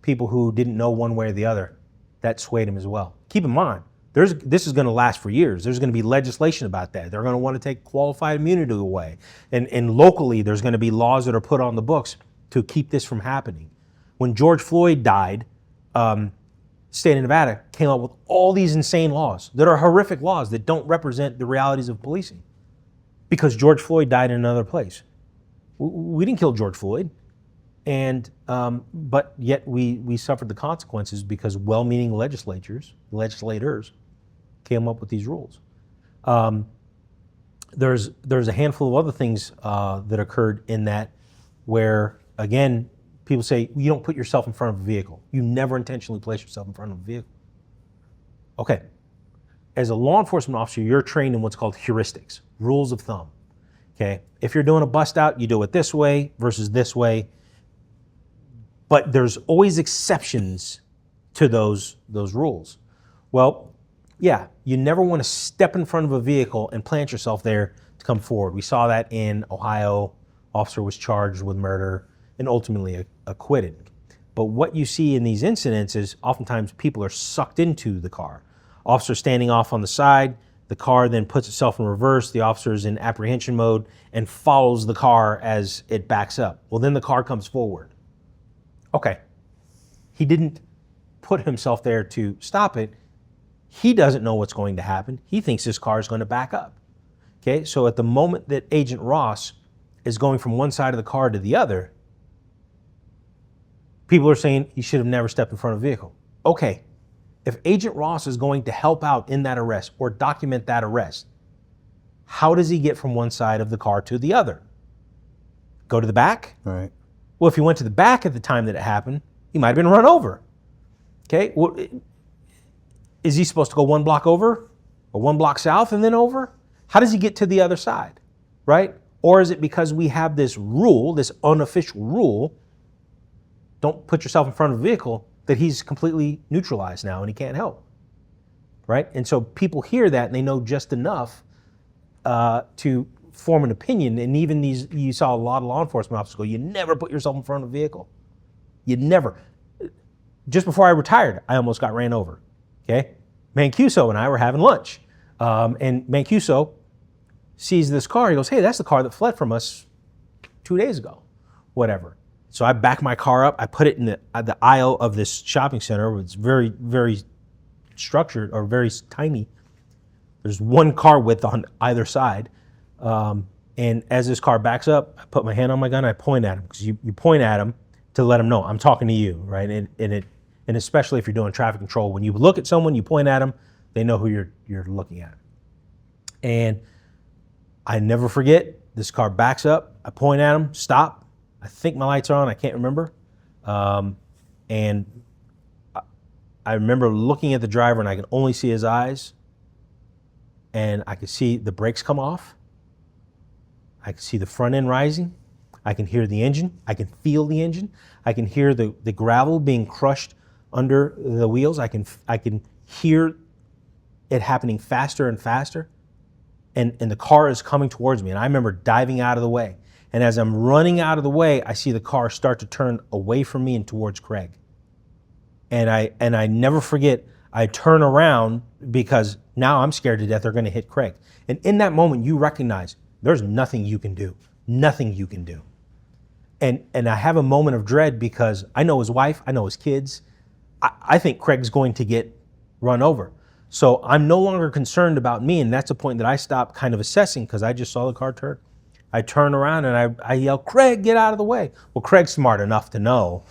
people who didn't know one way or the other, that swayed them as well. Keep in mind, this is going to last for years. There's going to be legislation about that. They're going to want to take qualified immunity away. And locally, there's going to be laws that are put on the books to keep this from happening. When George Floyd died, state of Nevada came up with all these insane laws that are horrific laws that don't represent the realities of policing, because George Floyd died in another place. We didn't kill George Floyd, but yet we suffered the consequences because well-meaning legislators came up with these rules. There's a handful of other things that occurred in that, where again People say, you don't put yourself in front of a vehicle. You never intentionally place yourself in front of a vehicle. Okay. As a law enforcement officer, you're trained in what's called heuristics, rules of thumb. Okay. If you're doing a bust out, you do it this way versus this way. But there's always exceptions to those rules. Well, yeah, you never want to step in front of a vehicle and plant yourself there to come forward. We saw that in Ohio. Officer was charged with murder and ultimately acquitted. But what you see in these incidents is oftentimes people are sucked into the car. Officer standing off on the side, the car then puts itself in reverse, the officer is in apprehension mode and follows the car as it backs up. Well, then the car comes forward. Okay, he didn't put himself there to stop it. He doesn't know what's going to happen. He thinks his car is going to back up. Okay, so at the moment that Agent Ross is going from one side of the car to the other, people are saying he should have never stepped in front of a vehicle. Okay, if Agent Ross is going to help out in that arrest or document that arrest, how does he get from one side of the car to the other? Go to the back? Right. Well, if he went to the back at the time that it happened, he might have been run over. Okay, well, is he supposed to go one block over or one block south and then over? How does he get to the other side, right? Or is it because we have this rule, this unofficial rule, don't put yourself in front of a vehicle, that he's completely neutralized now and he can't help, right? And so people hear that and they know just enough to form an opinion. And even you saw a lot of law enforcement officers go, you never put yourself in front of a vehicle. You never. Just before I retired, I almost got ran over, okay? Mancuso and I were having lunch. And Mancuso sees this car. He goes, hey, that's the car that fled from us 2 days ago, whatever. So I back my car up. I put it in the aisle of this shopping center. It's very, very structured or very tiny. There's one car width on either side. And as this car backs up, I put my hand on my gun. I point at him because you point at him to let him know I'm talking to you, right? And especially if you're doing traffic control, when you look at someone, you point at them, they know who you're looking at. And I never forget, this car backs up. I point at him, stop. I think my lights are on. I can't remember. And I remember looking at the driver and I could only see his eyes. And I could see the brakes come off. I could see the front end rising. I can hear the engine. I can feel the engine. I can hear the gravel being crushed under the wheels. I can hear it happening faster and faster. And the car is coming towards me. And I remember diving out of the way. And as I'm running out of the way, I see the car start to turn away from me and towards Craig. And I never forget, I turn around because now I'm scared to death they're going to hit Craig. And in that moment, you recognize there's nothing you can do. Nothing you can do. And I have a moment of dread because I know his wife, I know his kids. I think Craig's going to get run over. So I'm no longer concerned about me, and that's a point that I stopped kind of assessing because I just saw the car turn. I turn around and I yell, Craig, get out of the way. Well, Craig's smart enough to know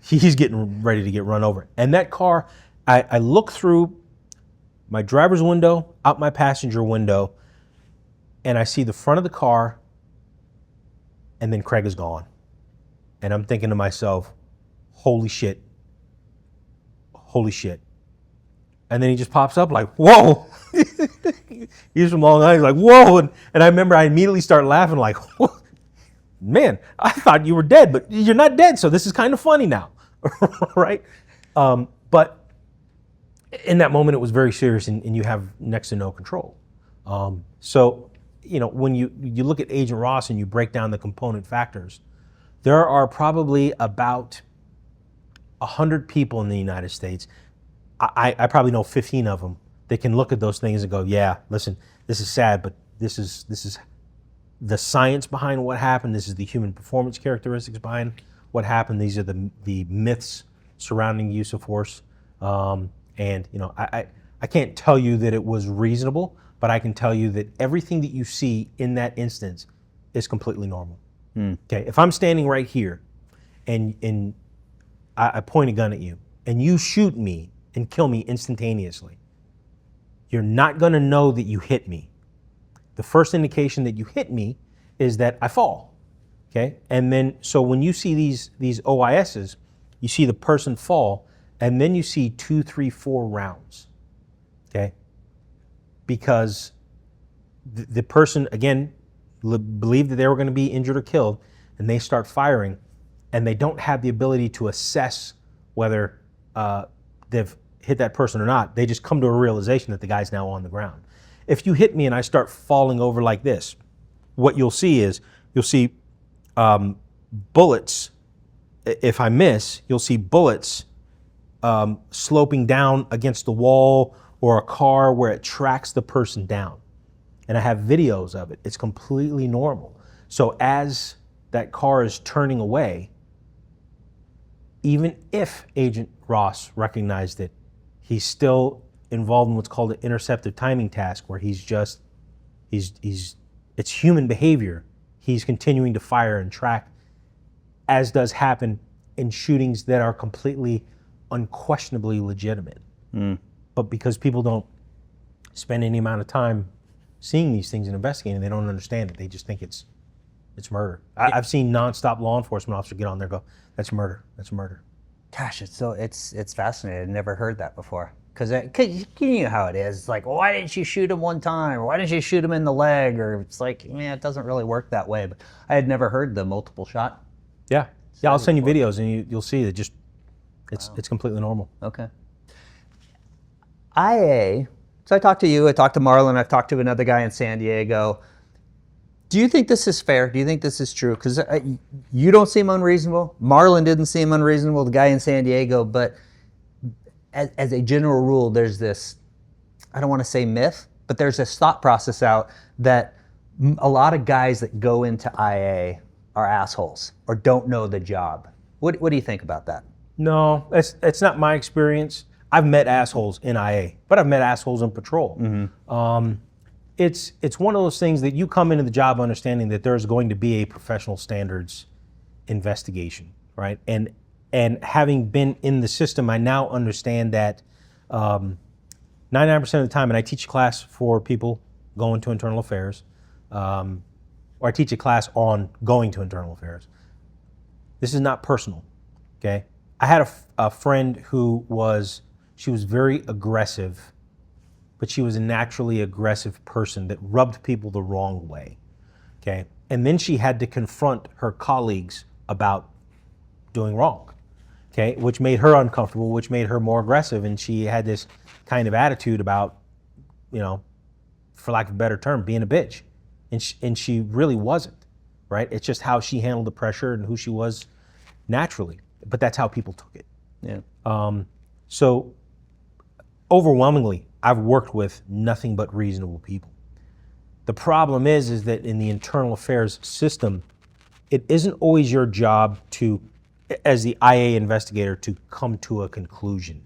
he's getting ready to get run over. And that car, I look through my driver's window, out my passenger window, and I see the front of the car, and then Craig is gone. And I'm thinking to myself, holy shit. Holy shit. And then he just pops up like, whoa. He's from Long Island. He's like, whoa. And I remember I immediately start laughing like, man, I thought you were dead, but you're not dead. So this is kind of funny now, right? But in that moment, it was very serious and you have next to no control. So, you know, when you look at Agent Ross and you break down the component factors, there are probably about 100 people in the United States. I probably know 15 of them that can look at those things and go, yeah, listen, this is sad, but this is the science behind what happened. This is the human performance characteristics behind what happened. These are the myths surrounding use of force. And you know, I can't tell you that it was reasonable, but I can tell you that everything that you see in that instance is completely normal. Okay, if I'm standing right here and I point a gun at you and you shoot me and kill me instantaneously, you're not gonna know that you hit me. The first indication that you hit me is that I fall. Okay, and then so when you see these OISs, you see the person fall, and then you see 2, 3, 4 rounds. Okay, because the person again believed that they were going to be injured or killed, and they start firing, and they don't have the ability to assess whether they've hit that person or not. They just come to a realization that the guy's now on the ground. If you hit me and I start falling over like this, what you'll see is bullets. If I miss, you'll see bullets sloping down against the wall or a car where it tracks the person down. And I have videos of it. It's completely normal. So as that car is turning away, even if Agent Ross recognized it, he's still involved in what's called an interceptive timing task, where it's human behavior. He's continuing to fire and track, as does happen in shootings that are completely unquestionably legitimate. But because people don't spend any amount of time seeing these things and investigating, they don't understand it. They just think it's murder. I've seen nonstop law enforcement officers get on there and go, that's murder, that's murder. Gosh, it's fascinating. I've never heard that before. Because you know how it is. It's like, why didn't you shoot him one time? Or why didn't you shoot him in the leg? Or it's like, man, it doesn't really work that way. But I had never heard the multiple shot. Yeah, I'll send you videos and you'll see that it's completely normal. Okay. IA, so I talked to you, I talked to Marlon, I've talked to another guy in San Diego. Do you think this is fair? Do you think this is true? Because you don't seem unreasonable. Marlon didn't seem unreasonable, the guy in San Diego. But as a general rule, there's this, I don't want to say myth, but there's this thought process out that a lot of guys that go into IA are assholes or don't know the job. What do you think about that? No, it's not my experience. I've met assholes in IA, but I've met assholes in patrol. It's one of those things that you come into the job understanding that there's going to be a professional standards investigation, right? And having been in the system, I now understand that 99% of the time, and I teach a class for people going to internal affairs, or I teach a class on going to internal affairs. This is not personal, okay? I had a friend who she was very aggressive, but she was a naturally aggressive person that rubbed people the wrong way, okay? And then she had to confront her colleagues about doing wrong, okay? Which made her uncomfortable, which made her more aggressive, and she had this kind of attitude about, for lack of a better term, being a bitch. And she really wasn't, right? It's just how she handled the pressure and who she was naturally. But that's how people took it. Yeah. So overwhelmingly, I've worked with nothing but reasonable people. The problem is that in the internal affairs system, it isn't always your job to, as the IA investigator, to come to a conclusion,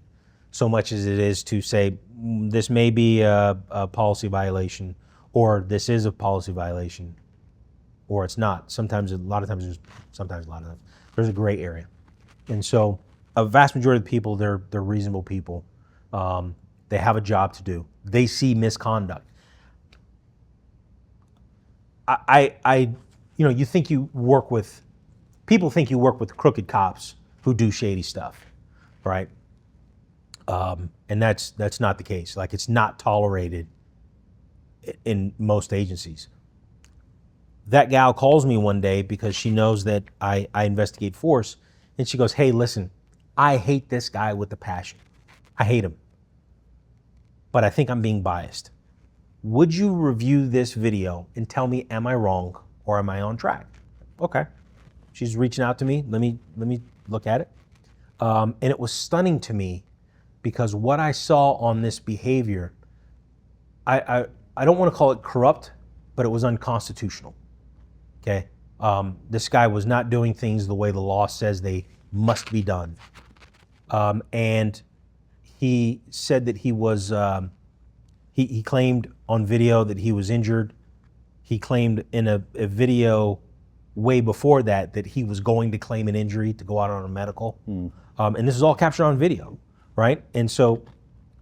so much as it is to say, this may be a policy violation, or this is a policy violation, or it's not. Sometimes, a lot of times, there's a gray area. And so a vast majority of the people, they're reasonable people. They have a job to do. They see misconduct. You think you work with, people think you work with crooked cops who do shady stuff, right? And that's not the case. Like, it's not tolerated in most agencies. That gal calls me one day because she knows that I investigate force, and she goes, hey, listen, I hate this guy with a passion. I hate him. But I think I'm being biased. Would you review this video and tell me, am I wrong or am I on track? Okay. She's reaching out to me. Let me look at it. And it was stunning to me because what I saw on this behavior, I don't want to call it corrupt, but it was unconstitutional. Okay. This guy was not doing things the way the law says they must be done. And he said that he was, he claimed on video that he was injured. He claimed in a video way before that he was going to claim an injury to go out on a medical. And this is all captured on video, right? And so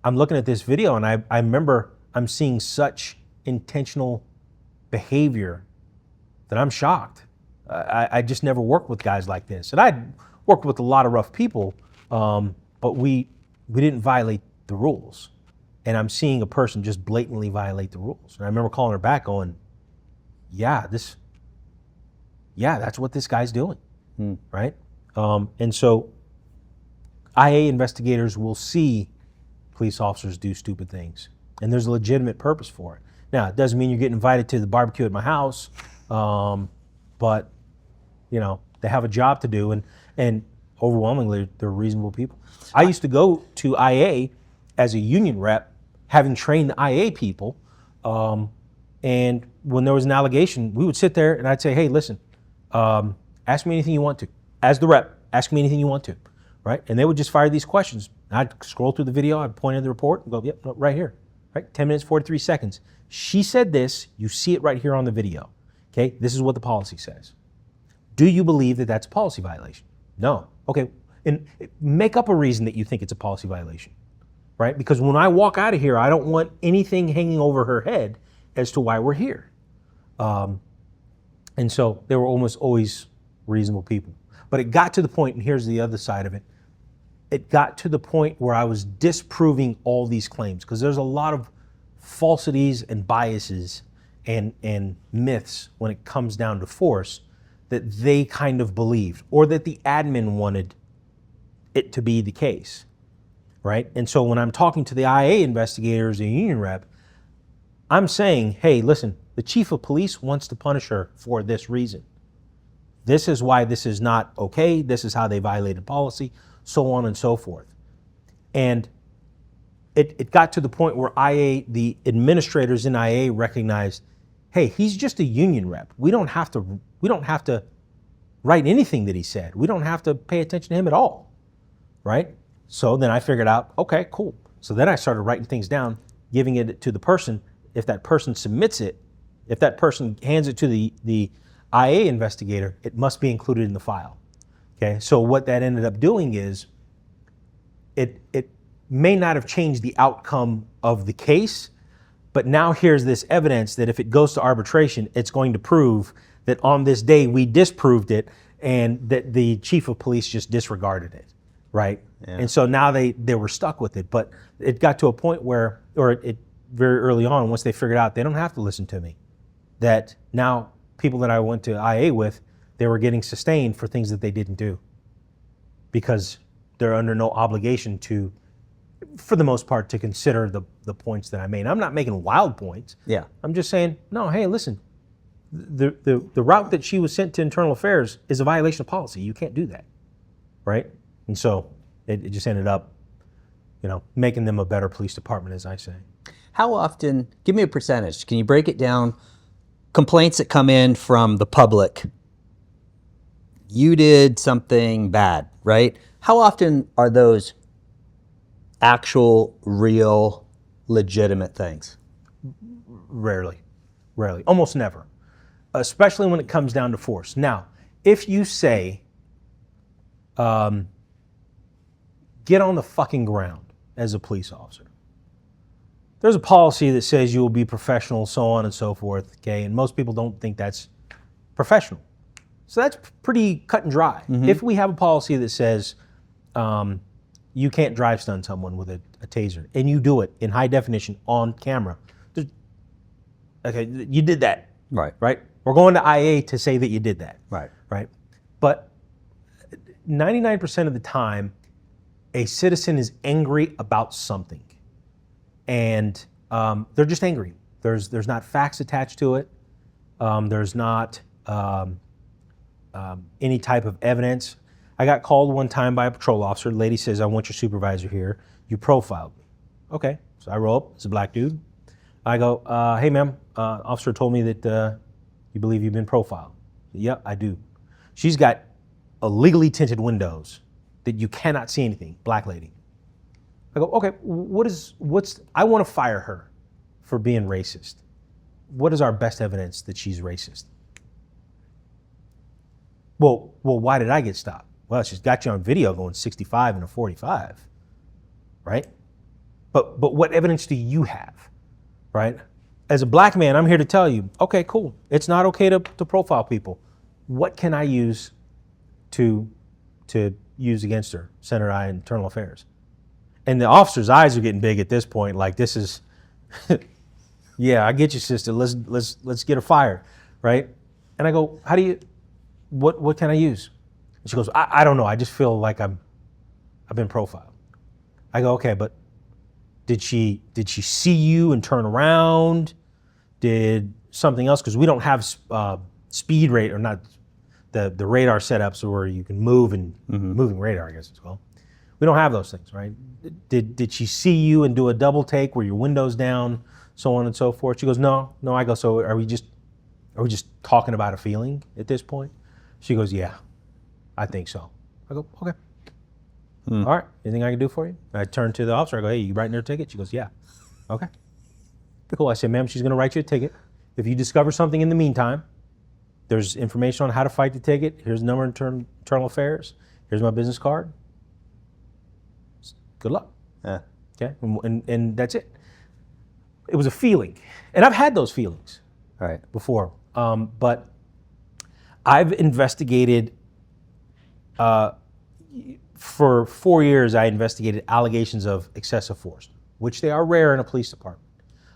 I'm looking at this video and I remember I'm seeing such intentional behavior that I'm shocked. I just never worked with guys like this. And I'd worked with a lot of rough people, but we didn't violate the rules. And I'm seeing a person just blatantly violate the rules. And I remember calling her back going, yeah, that's what this guy's doing, right? And so IA investigators will see police officers do stupid things. And there's a legitimate purpose for it. Now, it doesn't mean you're getting invited to the barbecue at my house, but, you know, they have a job to do, and overwhelmingly, they're reasonable people. I used to go to IA as a union rep, having trained the IA people, and when there was an allegation, we would sit there and I'd say, hey, listen, ask me anything you want to. As the rep, ask me anything you want to, right? And they would just fire these questions. I'd scroll through the video, I'd point at the report and go, yep, no, right here, right? 10 minutes, 43 seconds. She said this, you see it right here on the video, okay? This is what the policy says. Do you believe that that's a policy violation? No. Okay, and make up a reason that you think it's a policy violation, right? Because when I walk out of here, I don't want anything hanging over her head as to why we're here. And so they were almost always reasonable people. But it got to the point, and here's the other side of it, it got to the point where I was disproving all these claims, because there's a lot of falsities and biases and myths when it comes down to force that they kind of believed, or that the admin wanted it to be the case, right? And so when I'm talking to the IA investigators, the union rep, I'm saying, hey, listen, the chief of police wants to punish her for this reason. This is why this is not okay. This is how they violated policy, so on and so forth. And it got to the point where IA, the administrators in IA recognized, hey, he's just a union rep. We don't have to write anything that he said. We don't have to pay attention to him at all, right? So then I figured out, okay, cool. So then I started writing things down, giving it to the person. If that person submits it, if that person hands it to the IA investigator, it must be included in the file. Okay, so what that ended up doing is it may not have changed the outcome of the case, but now here's this evidence that if it goes to arbitration, it's going to prove that on this day we disproved it and that the chief of police just disregarded it, right? Yeah. And so now they were stuck with it, but it got to a point where, or it very early on, once they figured out they don't have to listen to me, that now people that I went to IA with, they were getting sustained for things that they didn't do because they're under no obligation to, for the most part, to consider the points that I made. I'm not making wild points. Yeah. I'm just saying, no, hey, listen, the route that she was sent to internal affairs is a violation of policy. You can't do that, right? And so it just ended up, you know, making them a better police department, as I say. How often, give me a percentage, can you break it down, complaints that come in from the public, you did something bad, right? How often are those actual, real, legitimate things? Rarely, almost never, especially when it comes down to force. Now, if you say, get on the fucking ground as a police officer, there's a policy that says you will be professional, so on and so forth, okay? And most people don't think that's professional. So that's pretty cut and dry. Mm-hmm. If we have a policy that says you can't drive stun someone with a taser, and you do it in high definition on camera, okay, you did that. Right. We're going to IA to say that you did that. Right. But 99% of the time, a citizen is angry about something. And they're just angry. There's not facts attached to it. There's not any type of evidence. I got called one time by a patrol officer. The lady says, I want your supervisor here. You profiled me. Okay, so I roll up. It's a black dude. I go, hey ma'am, officer told me that you believe you've been profiled. Yep, I do. She's got illegally tinted windows that you cannot see anything, black lady. I go, okay, I want to fire her for being racist. What is our best evidence that she's racist? Well, why did I get stopped? Well, she's got you on video going 65 and a 45, right? But what evidence do you have, right? As a black man, I'm here to tell you, okay, cool. It's not okay to profile people. what can I use to use against her? Center I Internal Affairs. And the officer's eyes are getting big at this point. Like, this is, yeah, I get you, sister. Let's get her fired, right? And I go, how do you, what can I use? And she goes, I don't know. I just feel like I've been profiled. I go, okay, but did she see you and turn around? Did something else? Because we don't have speed rate, or not the radar setups where you can move and moving radar, I guess it's called. We don't have those things, right? Did she see you and do a double take where your window's down, so on and so forth? She goes, no. I go, so are we just talking about a feeling at this point? She goes, yeah, I think so. I go, okay. All right, anything I can do for you? I turn to the officer, I go, hey, you writing her a ticket? She goes, yeah. Okay. Cool. I said, ma'am, she's gonna write you a ticket. If you discover something in the meantime, there's information on how to fight the ticket. Here's the number in Internal Affairs. Here's my business card. Good luck. Yeah. Okay, and that's it. It was a feeling, and I've had those feelings Right. before, but I've investigated, for 4 years I investigated allegations of excessive force, which they are rare in a police department.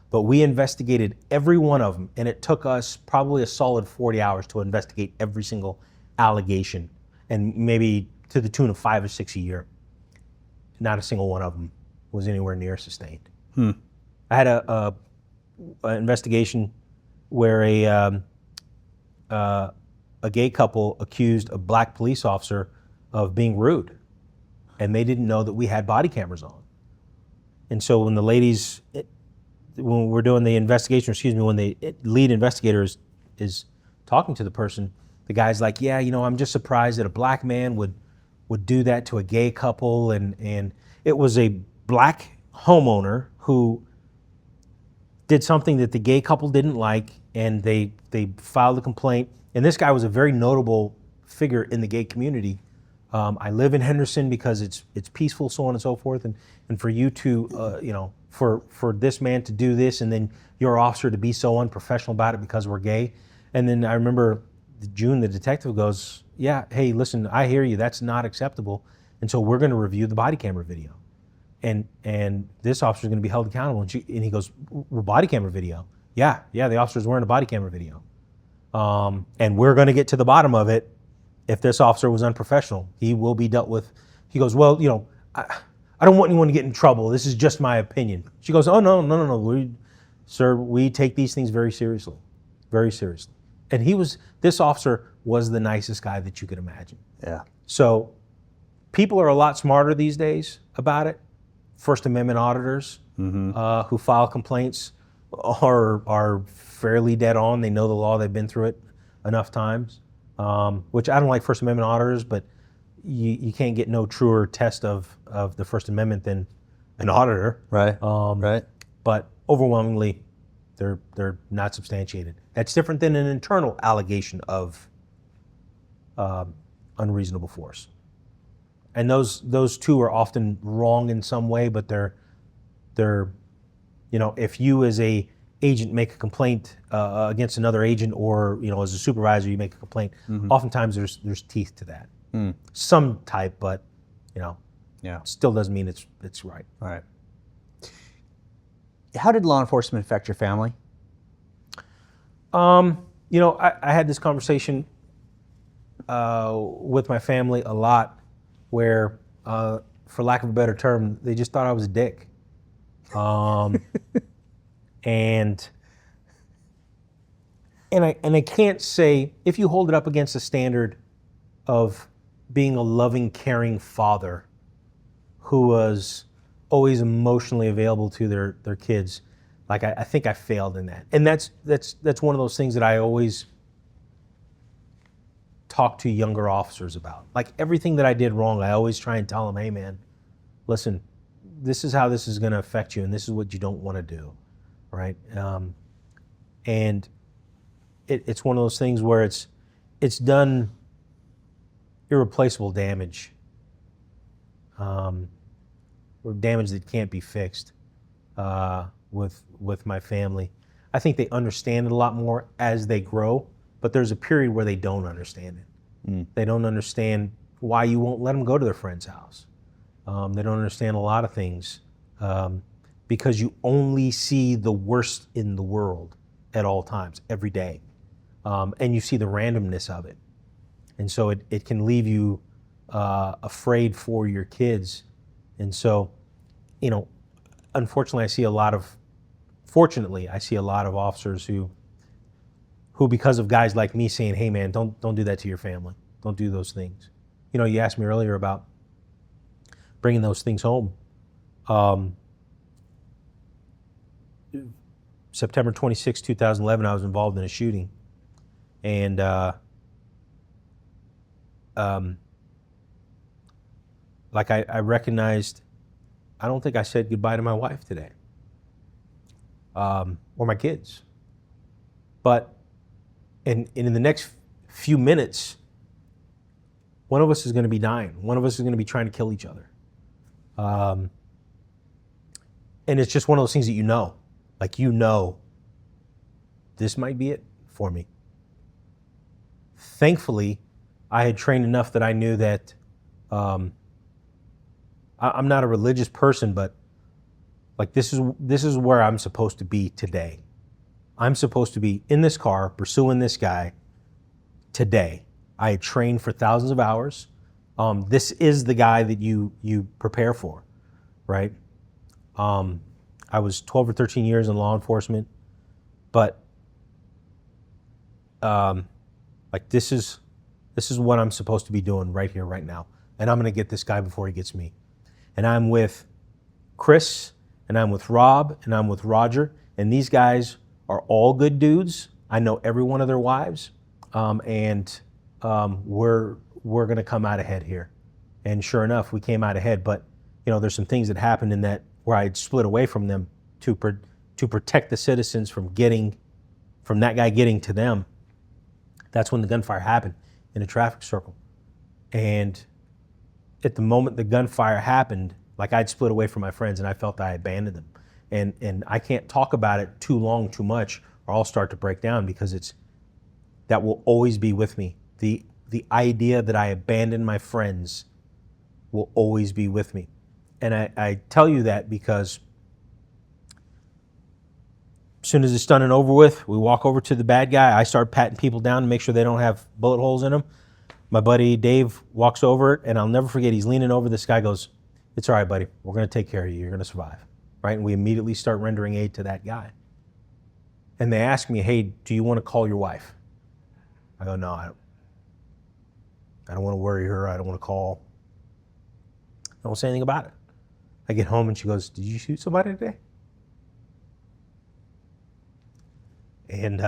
But we investigated every one of them, and it took us probably a solid 40 hours to investigate every single allegation, and maybe to the tune of 5 or 6 a year. Not a single one of them was anywhere near sustained. I had a investigation where a gay couple accused a black police officer of being rude, and they didn't know that we had body cameras on. And so when the ladies, when we're doing the investigation, when the lead investigator is talking to the person, the guy's like, yeah, I'm just surprised that a black man would do that to a gay couple. And it was a black homeowner who did something that the gay couple didn't like, and they filed a complaint. And this guy was a very notable figure in the gay community. I live in Henderson because it's peaceful, so on and so forth. And for you to, for this man to do this, and then your officer to be so unprofessional about it because we're gay. And then I remember June, the detective, goes, yeah, hey, listen, I hear you, that's not acceptable. And so we're gonna review the body camera video. And this officer's gonna be held accountable. And he goes, well, body camera video? Yeah, the officer's wearing a body camera video. And we're gonna get to the bottom of it. If this officer was unprofessional, he will be dealt with. He goes, well, I don't want anyone to get in trouble. This is just my opinion. She goes, oh, no. Sir, we take these things very seriously, very seriously. And this officer was the nicest guy that you could imagine. Yeah. So people are a lot smarter these days about it. First Amendment auditors who file complaints are fairly dead on. They know the law, they've been through it enough times, which I don't like First Amendment auditors, but you can't get no truer test of the First Amendment than an auditor. Right. Right. But overwhelmingly, they're not substantiated. That's different than an internal allegation of unreasonable force. And those two are often wrong in some way, but they're if you as a agent make a complaint against another agent, or as a supervisor you make a complaint, oftentimes there's teeth to that. Some type, but still doesn't mean it's right. All right. How did law enforcement affect your family? I had this conversation with my family a lot, where, for lack of a better term, they just thought I was a dick. And I can't say, if you hold it up against a standard of being a loving, caring father who was always emotionally available to their kids, like I think I failed in that. And that's one of those things that I always talk to younger officers about. Like, everything that I did wrong, I always try and tell them, hey man, listen, this is how this is gonna affect you, and this is what you don't wanna do, right? And it's one of those things where it's done irreplaceable damage, or damage that can't be fixed with my family. I think they understand it a lot more as they grow but there's a period where they don't understand it. They don't understand why you won't let them go to their friend's house. They don't understand a lot of things because you only see the worst in the world at all times, every day. And you see the randomness of it. And so it can leave you afraid for your kids. And so, unfortunately, fortunately, I see a lot of officers who because of guys like me saying, hey man, don't do that to your family. Don't do those things. You asked me earlier about bringing those things home. September 26, 2011, I was involved in a shooting. And I recognized, I don't think I said goodbye to my wife today, or my kids. But in the next few minutes, one of us is going to be dying. One of us is going to be trying to kill each other. And it's just one of those things that this might be it for me. Thankfully, I had trained enough that I knew that I'm not a religious person, but this is where I'm supposed to be today. I'm supposed to be in this car pursuing this guy today. I had trained for thousands of hours. This is the guy that you prepare for, right? I was 12 or 13 years in law enforcement, but this is what I'm supposed to be doing right here, right now. And I'm gonna get this guy before he gets me. And I'm with Chris, and I'm with Rob, and I'm with Roger, and these guys are all good dudes. I know every one of their wives, and we're gonna come out ahead here. And sure enough, we came out ahead. But there's some things that happened in that where I'd split away from them to protect the citizens from that guy getting to them. That's when the gunfire happened in a traffic circle. And at the moment the gunfire happened, I'd split away from my friends and I felt I abandoned them. And I can't talk about it too long, too much, or I'll start to break down, because that will always be with me. The idea that I abandoned my friends will always be with me. And I tell you that because as soon as it's done and over with, we walk over to the bad guy. I start patting people down to make sure they don't have bullet holes in them. My buddy Dave walks over it, and I'll never forget, he's leaning over. This guy goes, "It's all right, buddy. We're going to take care of you. You're going to survive." Right? And we immediately start rendering aid to that guy. And they ask me, "Hey, do you want to call your wife?" I go, "No, I don't want to worry her. I don't want to call. I don't say anything about it." I get home and she goes, "Did you shoot somebody today?" And,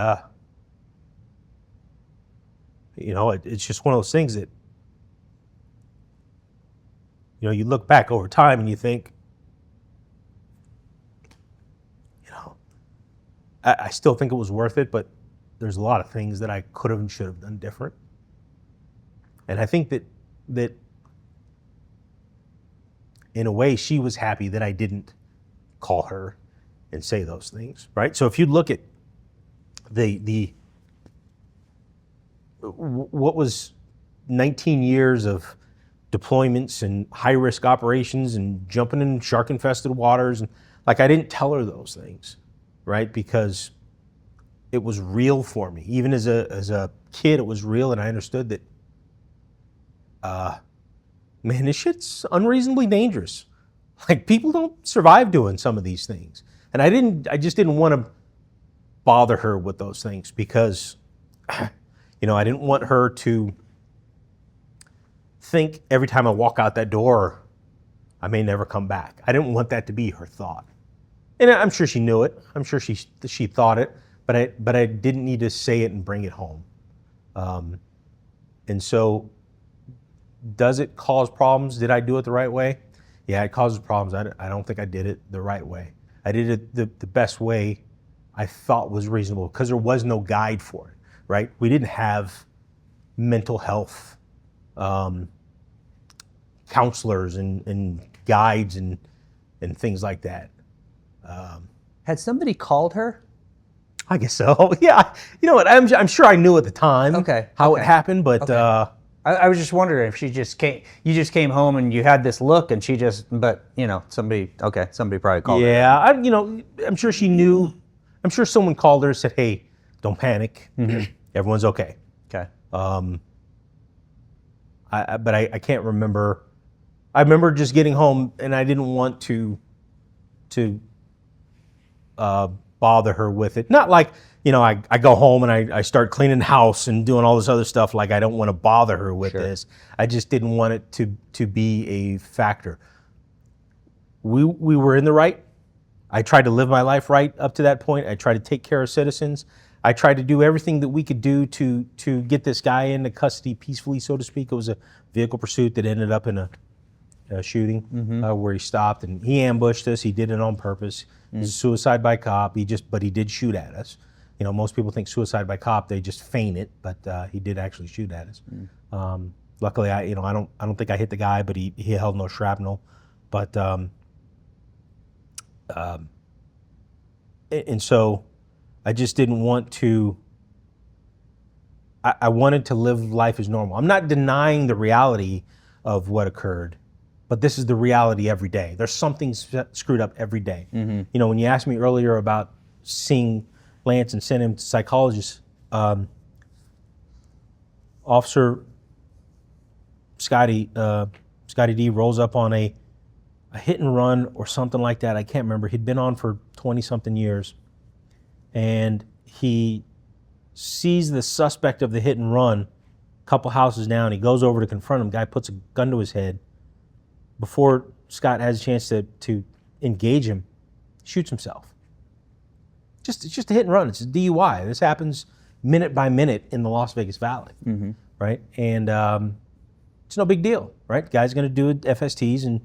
it's just one of those things that, you look back over time and you think, I still think it was worth it, but there's a lot of things that I could have and should have done different. And I think that in a way, she was happy that I didn't call her and say those things, right? So if you look at what was 19 years of deployments and high-risk operations and jumping in shark-infested waters, and I didn't tell her those things, right? Because it was real for me. Even as a kid, it was real, and I understood that, man, this shit's unreasonably dangerous. People don't survive doing some of these things. And I just didn't want to bother her with those things because, I didn't want her to think every time I walk out that door, I may never come back. I didn't want that to be her thought. And I'm sure she knew it. I'm sure she thought it, but I didn't need to say it and bring it home. And so, does it cause problems? Did I do it the right way? Yeah, it causes problems. I don't think I did it the right way. I did it the best way I thought was reasonable, because there was no guide for it, right? We didn't have mental health counselors and guides and things like that. Had somebody called her? I guess so. Yeah. You know what? I'm sure I knew at the time how it happened, but I was just wondering if you just came home and you had this look and she just, but you know, somebody probably called her. yeah, I'm sure she knew. I'm sure someone called her and said, "Hey, don't panic. Everyone's okay." Okay. But I can't remember. I remember just getting home and I didn't want to bother her with it. Not like, I go home and I start cleaning the house and doing all this other stuff. Like I don't want to bother her with this. I just didn't want it to be a factor. We were in the right. I tried to live my life right up to that point. I tried to take care of citizens. I tried to do everything that we could do to get this guy into custody peacefully, so to speak. It was a vehicle pursuit that ended up in a shooting where he stopped and he ambushed us. He did it on purpose. It was a suicide by cop. But he did shoot at us. Most people think suicide by cop, they just feign it, but he did actually shoot at us. Luckily, I don't think I hit the guy, but he held no shrapnel. But and so I just didn't want to. I wanted to live life as normal. I'm not denying the reality of what occurred, but this is the reality every day. There's something screwed up every day. When you asked me earlier about seeing Lance and sending him to psychologists, Officer Scotty D rolls up on a hit and run or something like that. I can't remember. He'd been on for 20-something years, and he sees the suspect of the hit and run a couple houses down. He goes over to confront him. Guy puts a gun to his head. Before Scott has a chance to engage him, shoots himself. It's just a hit and run. It's a DUI. This happens minute by minute in the Las Vegas Valley, right? And it's no big deal, right? Guy's going to do FSTs,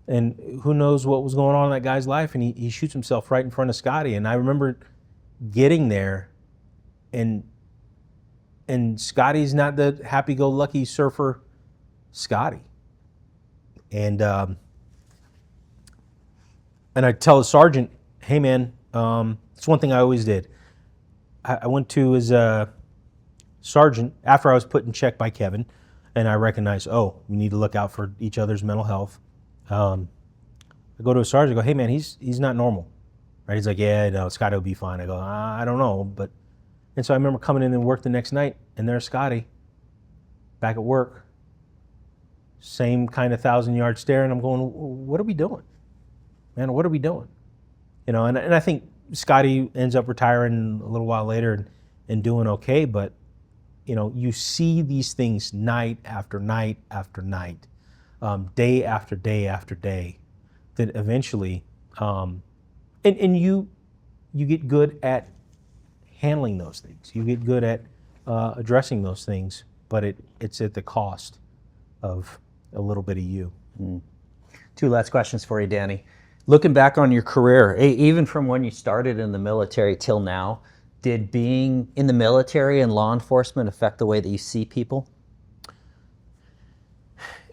and who knows what was going on in that guy's life, and he shoots himself right in front of Scotty. And I remember getting there, and Scotty's not the happy-go-lucky surfer Scotty. And I tell the sergeant, hey man, it's one thing I always did. I went to his sergeant after I was put in check by Kevin, and I recognized, we need to look out for each other's mental health. I go to a sergeant, I go, hey man, he's not normal, right? He's like, yeah, no, Scotty will be fine. I go, I don't know, and so I remember coming in and work the next night, and there's Scotty back at work. Same kind of 1,000-yard stare, and I'm going, what are we doing? Man, what are we doing? And I think Scotty ends up retiring a little while later and doing okay, but you see these things night after night after night, day after day after day, that eventually, and you get good at handling those things. You get good at addressing those things, but it's at the cost of a little bit of you. Two last questions for you, Danny. Looking back on your career, even from when you started in the military till now, did being in the military and law enforcement affect the way that you see people?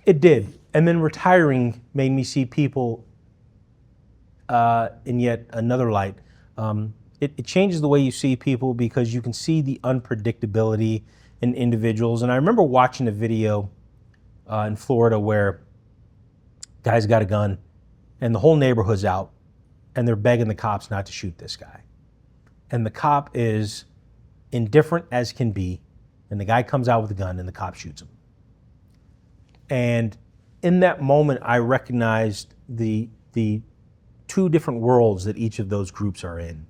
It did. And then retiring made me see people in yet another light. It changes the way you see people because you can see the unpredictability in individuals. And I remember watching a video in Florida where guys got a gun and the whole neighborhood's out and they're begging the cops not to shoot this guy. And the cop is indifferent as can be, and the guy comes out with a gun and the cop shoots him. And in that moment, I recognized the two different worlds that each of those groups are in.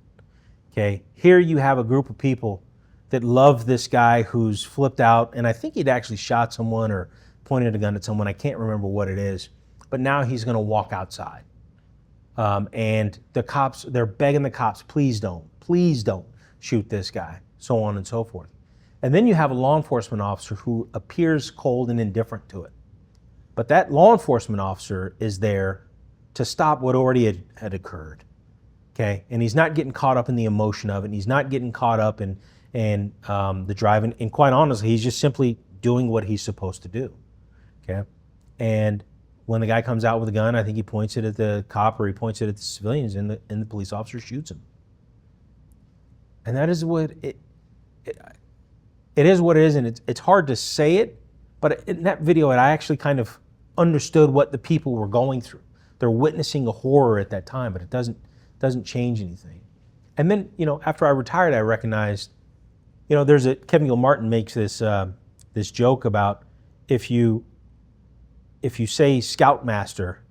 Okay, here you have a group of people that love this guy who's flipped out, and I think he'd actually shot someone or pointed a gun at someone. I can't remember what it is, but now he's going to walk outside. And the cops, they're begging the cops, please don't shoot this guy, so on and so forth. And then you have a law enforcement officer who appears cold and indifferent to it. But that law enforcement officer is there to stop what already had occurred. Okay, and he's not getting caught up in the emotion of it, and he's not getting caught up in the drive, and quite honestly, he's just simply doing what he's supposed to do. Okay, and when the guy comes out with a gun, I think he points it at the cop or he points it at the civilians, and the police officer shoots him. And that is what it is what it is, and it's hard to say it, but in that video, I actually kind of understood what the people were going through. They're witnessing a horror at that time, but it doesn't change anything. And then, after I retired, I recognized, Kevin Gilmartin makes this joke about if you say Scoutmaster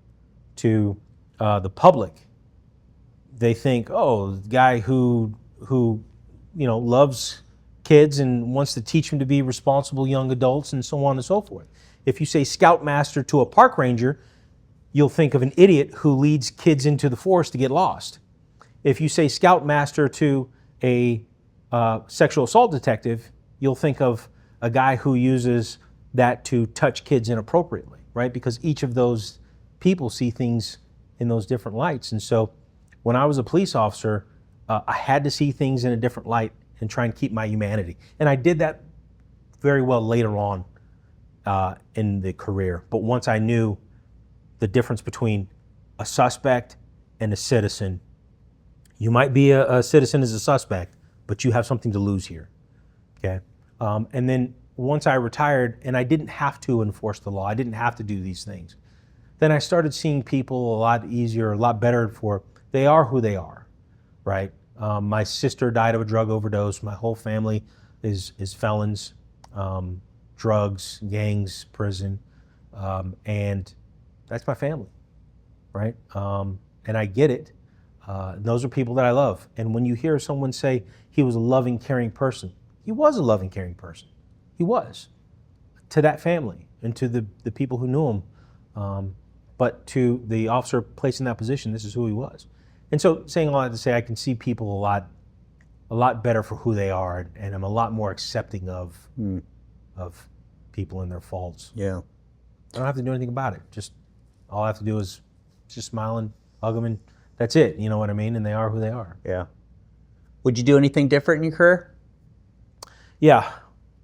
to the public, they think, oh, the guy who loves kids and wants to teach them to be responsible young adults and so on and so forth. If you say Scoutmaster to a park ranger, you'll think of an idiot who leads kids into the forest to get lost. If you say Scoutmaster to a sexual assault detective, you'll think of a guy who uses that to touch kids inappropriately, right? Because each of those people see things in those different lights. And so when I was a police officer, I had to see things in a different light and try and keep my humanity. And I did that very well later on in the career. But once I knew the difference between a suspect and a citizen, you might be a citizen as a suspect, but you have something to lose here, okay? And then once I retired and I didn't have to enforce the law, I didn't have to do these things, then I started seeing people a lot easier, a lot better for, they are who they are, right? My sister died of a drug overdose. My whole family is felons, drugs, gangs, prison, and that's my family, right? And I get it. Those are people that I love. And when you hear someone say he was a loving, caring person, he was a loving, caring person. He was, to that family and to the people who knew him. But to the officer placed in that position, this is who he was. And so saying all that to say, I can see people a lot better for who they are, and I'm a lot more accepting of people and their faults. Yeah. I don't have to do anything about it. Just all I have to do is just smile and hug them, and that's it. You know what I mean? And they are who they are. Yeah. Would you do anything different in your career? Yeah.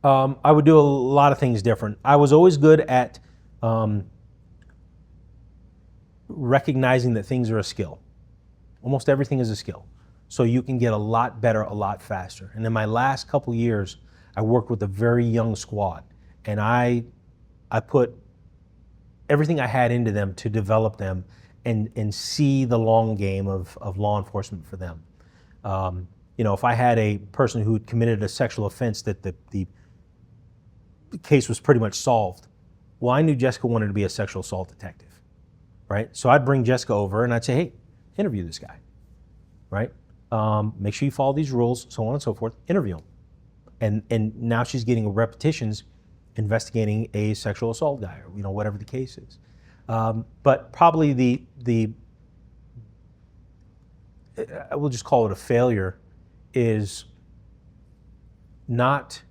I would do a lot of things different. I was always good at recognizing that things are a skill. Almost everything is a skill. So you can get a lot better, a lot faster. And in my last couple years, I worked with a very young squad, and I put everything I had into them to develop them and see the long game of law enforcement for them. If I had a person who had committed a sexual offense that the case was pretty much solved, well, I knew Jessica wanted to be a sexual assault detective, right? So I'd bring Jessica over and I'd say, hey, interview this guy, right? Make sure you follow these rules, so on and so forth, interview him. And now she's getting repetitions investigating a sexual assault guy, or whatever the case is. But probably I will just call it a failure, is not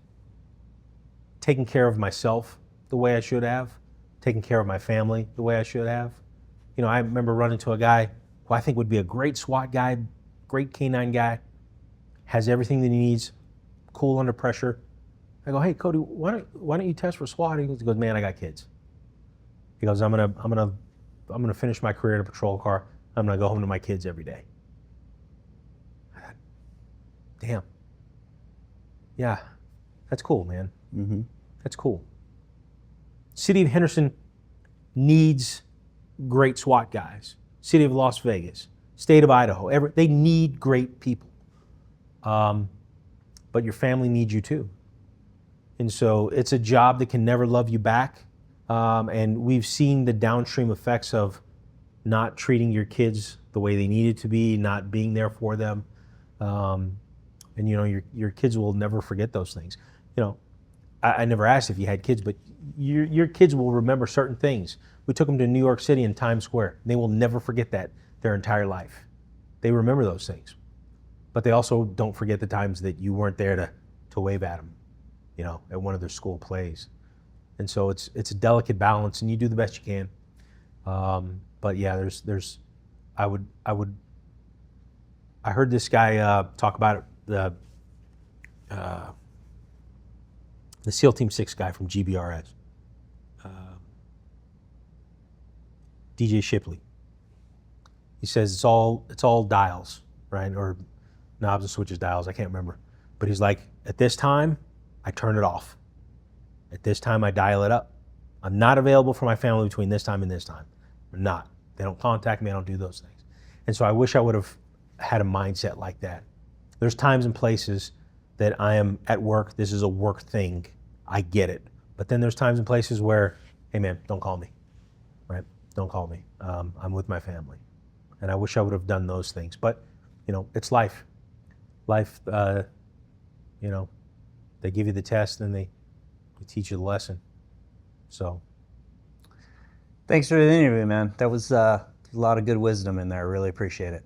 taking care of myself the way I should have, taking care of my family the way I should have. I remember running to a guy who I think would be a great SWAT guy, great canine guy, has everything that he needs, cool under pressure. I go, hey, Cody, why don't you test for SWAT? He goes, man, I got kids. He goes, I'm gonna finish my career in a patrol car. I'm gonna go home to my kids every day. I thought, damn. Yeah, that's cool, man. Mm-hmm. That's cool. City of Henderson needs great SWAT guys. City of Las Vegas, state of Idaho, they need great people. But your family needs you too. And so it's a job that can never love you back. And we've seen the downstream effects of not treating your kids the way they needed to be, not being there for them. And your kids will never forget those things. I never asked if you had kids, but your kids will remember certain things. We took them to New York City and Times Square. They will never forget that their entire life. They remember those things. But they also don't forget the times that you weren't there to wave at them, at one of their school plays. And so it's a delicate balance, and you do the best you can. But yeah, I heard this guy talk about it, the SEAL Team 6 guy from GBRS, DJ Shipley. He says it's all dials, right? Or knobs and switches, dials, I can't remember. But he's like, at this time, I turn it off. At this time, I dial it up. I'm not available for my family between this time and this time. I'm not. They don't contact me, I don't do those things. And so I wish I would have had a mindset like that. There's times and places that I am at work, this is a work thing, I get it. But then there's times and places where, hey man, don't call me, right? Don't call me. I'm with my family. And I wish I would have done those things. But, you know, it's life. Life, you know, they give you the test and they teach you the lesson. So. Thanks for the interview, man. That was a lot of good wisdom in there. I really appreciate it.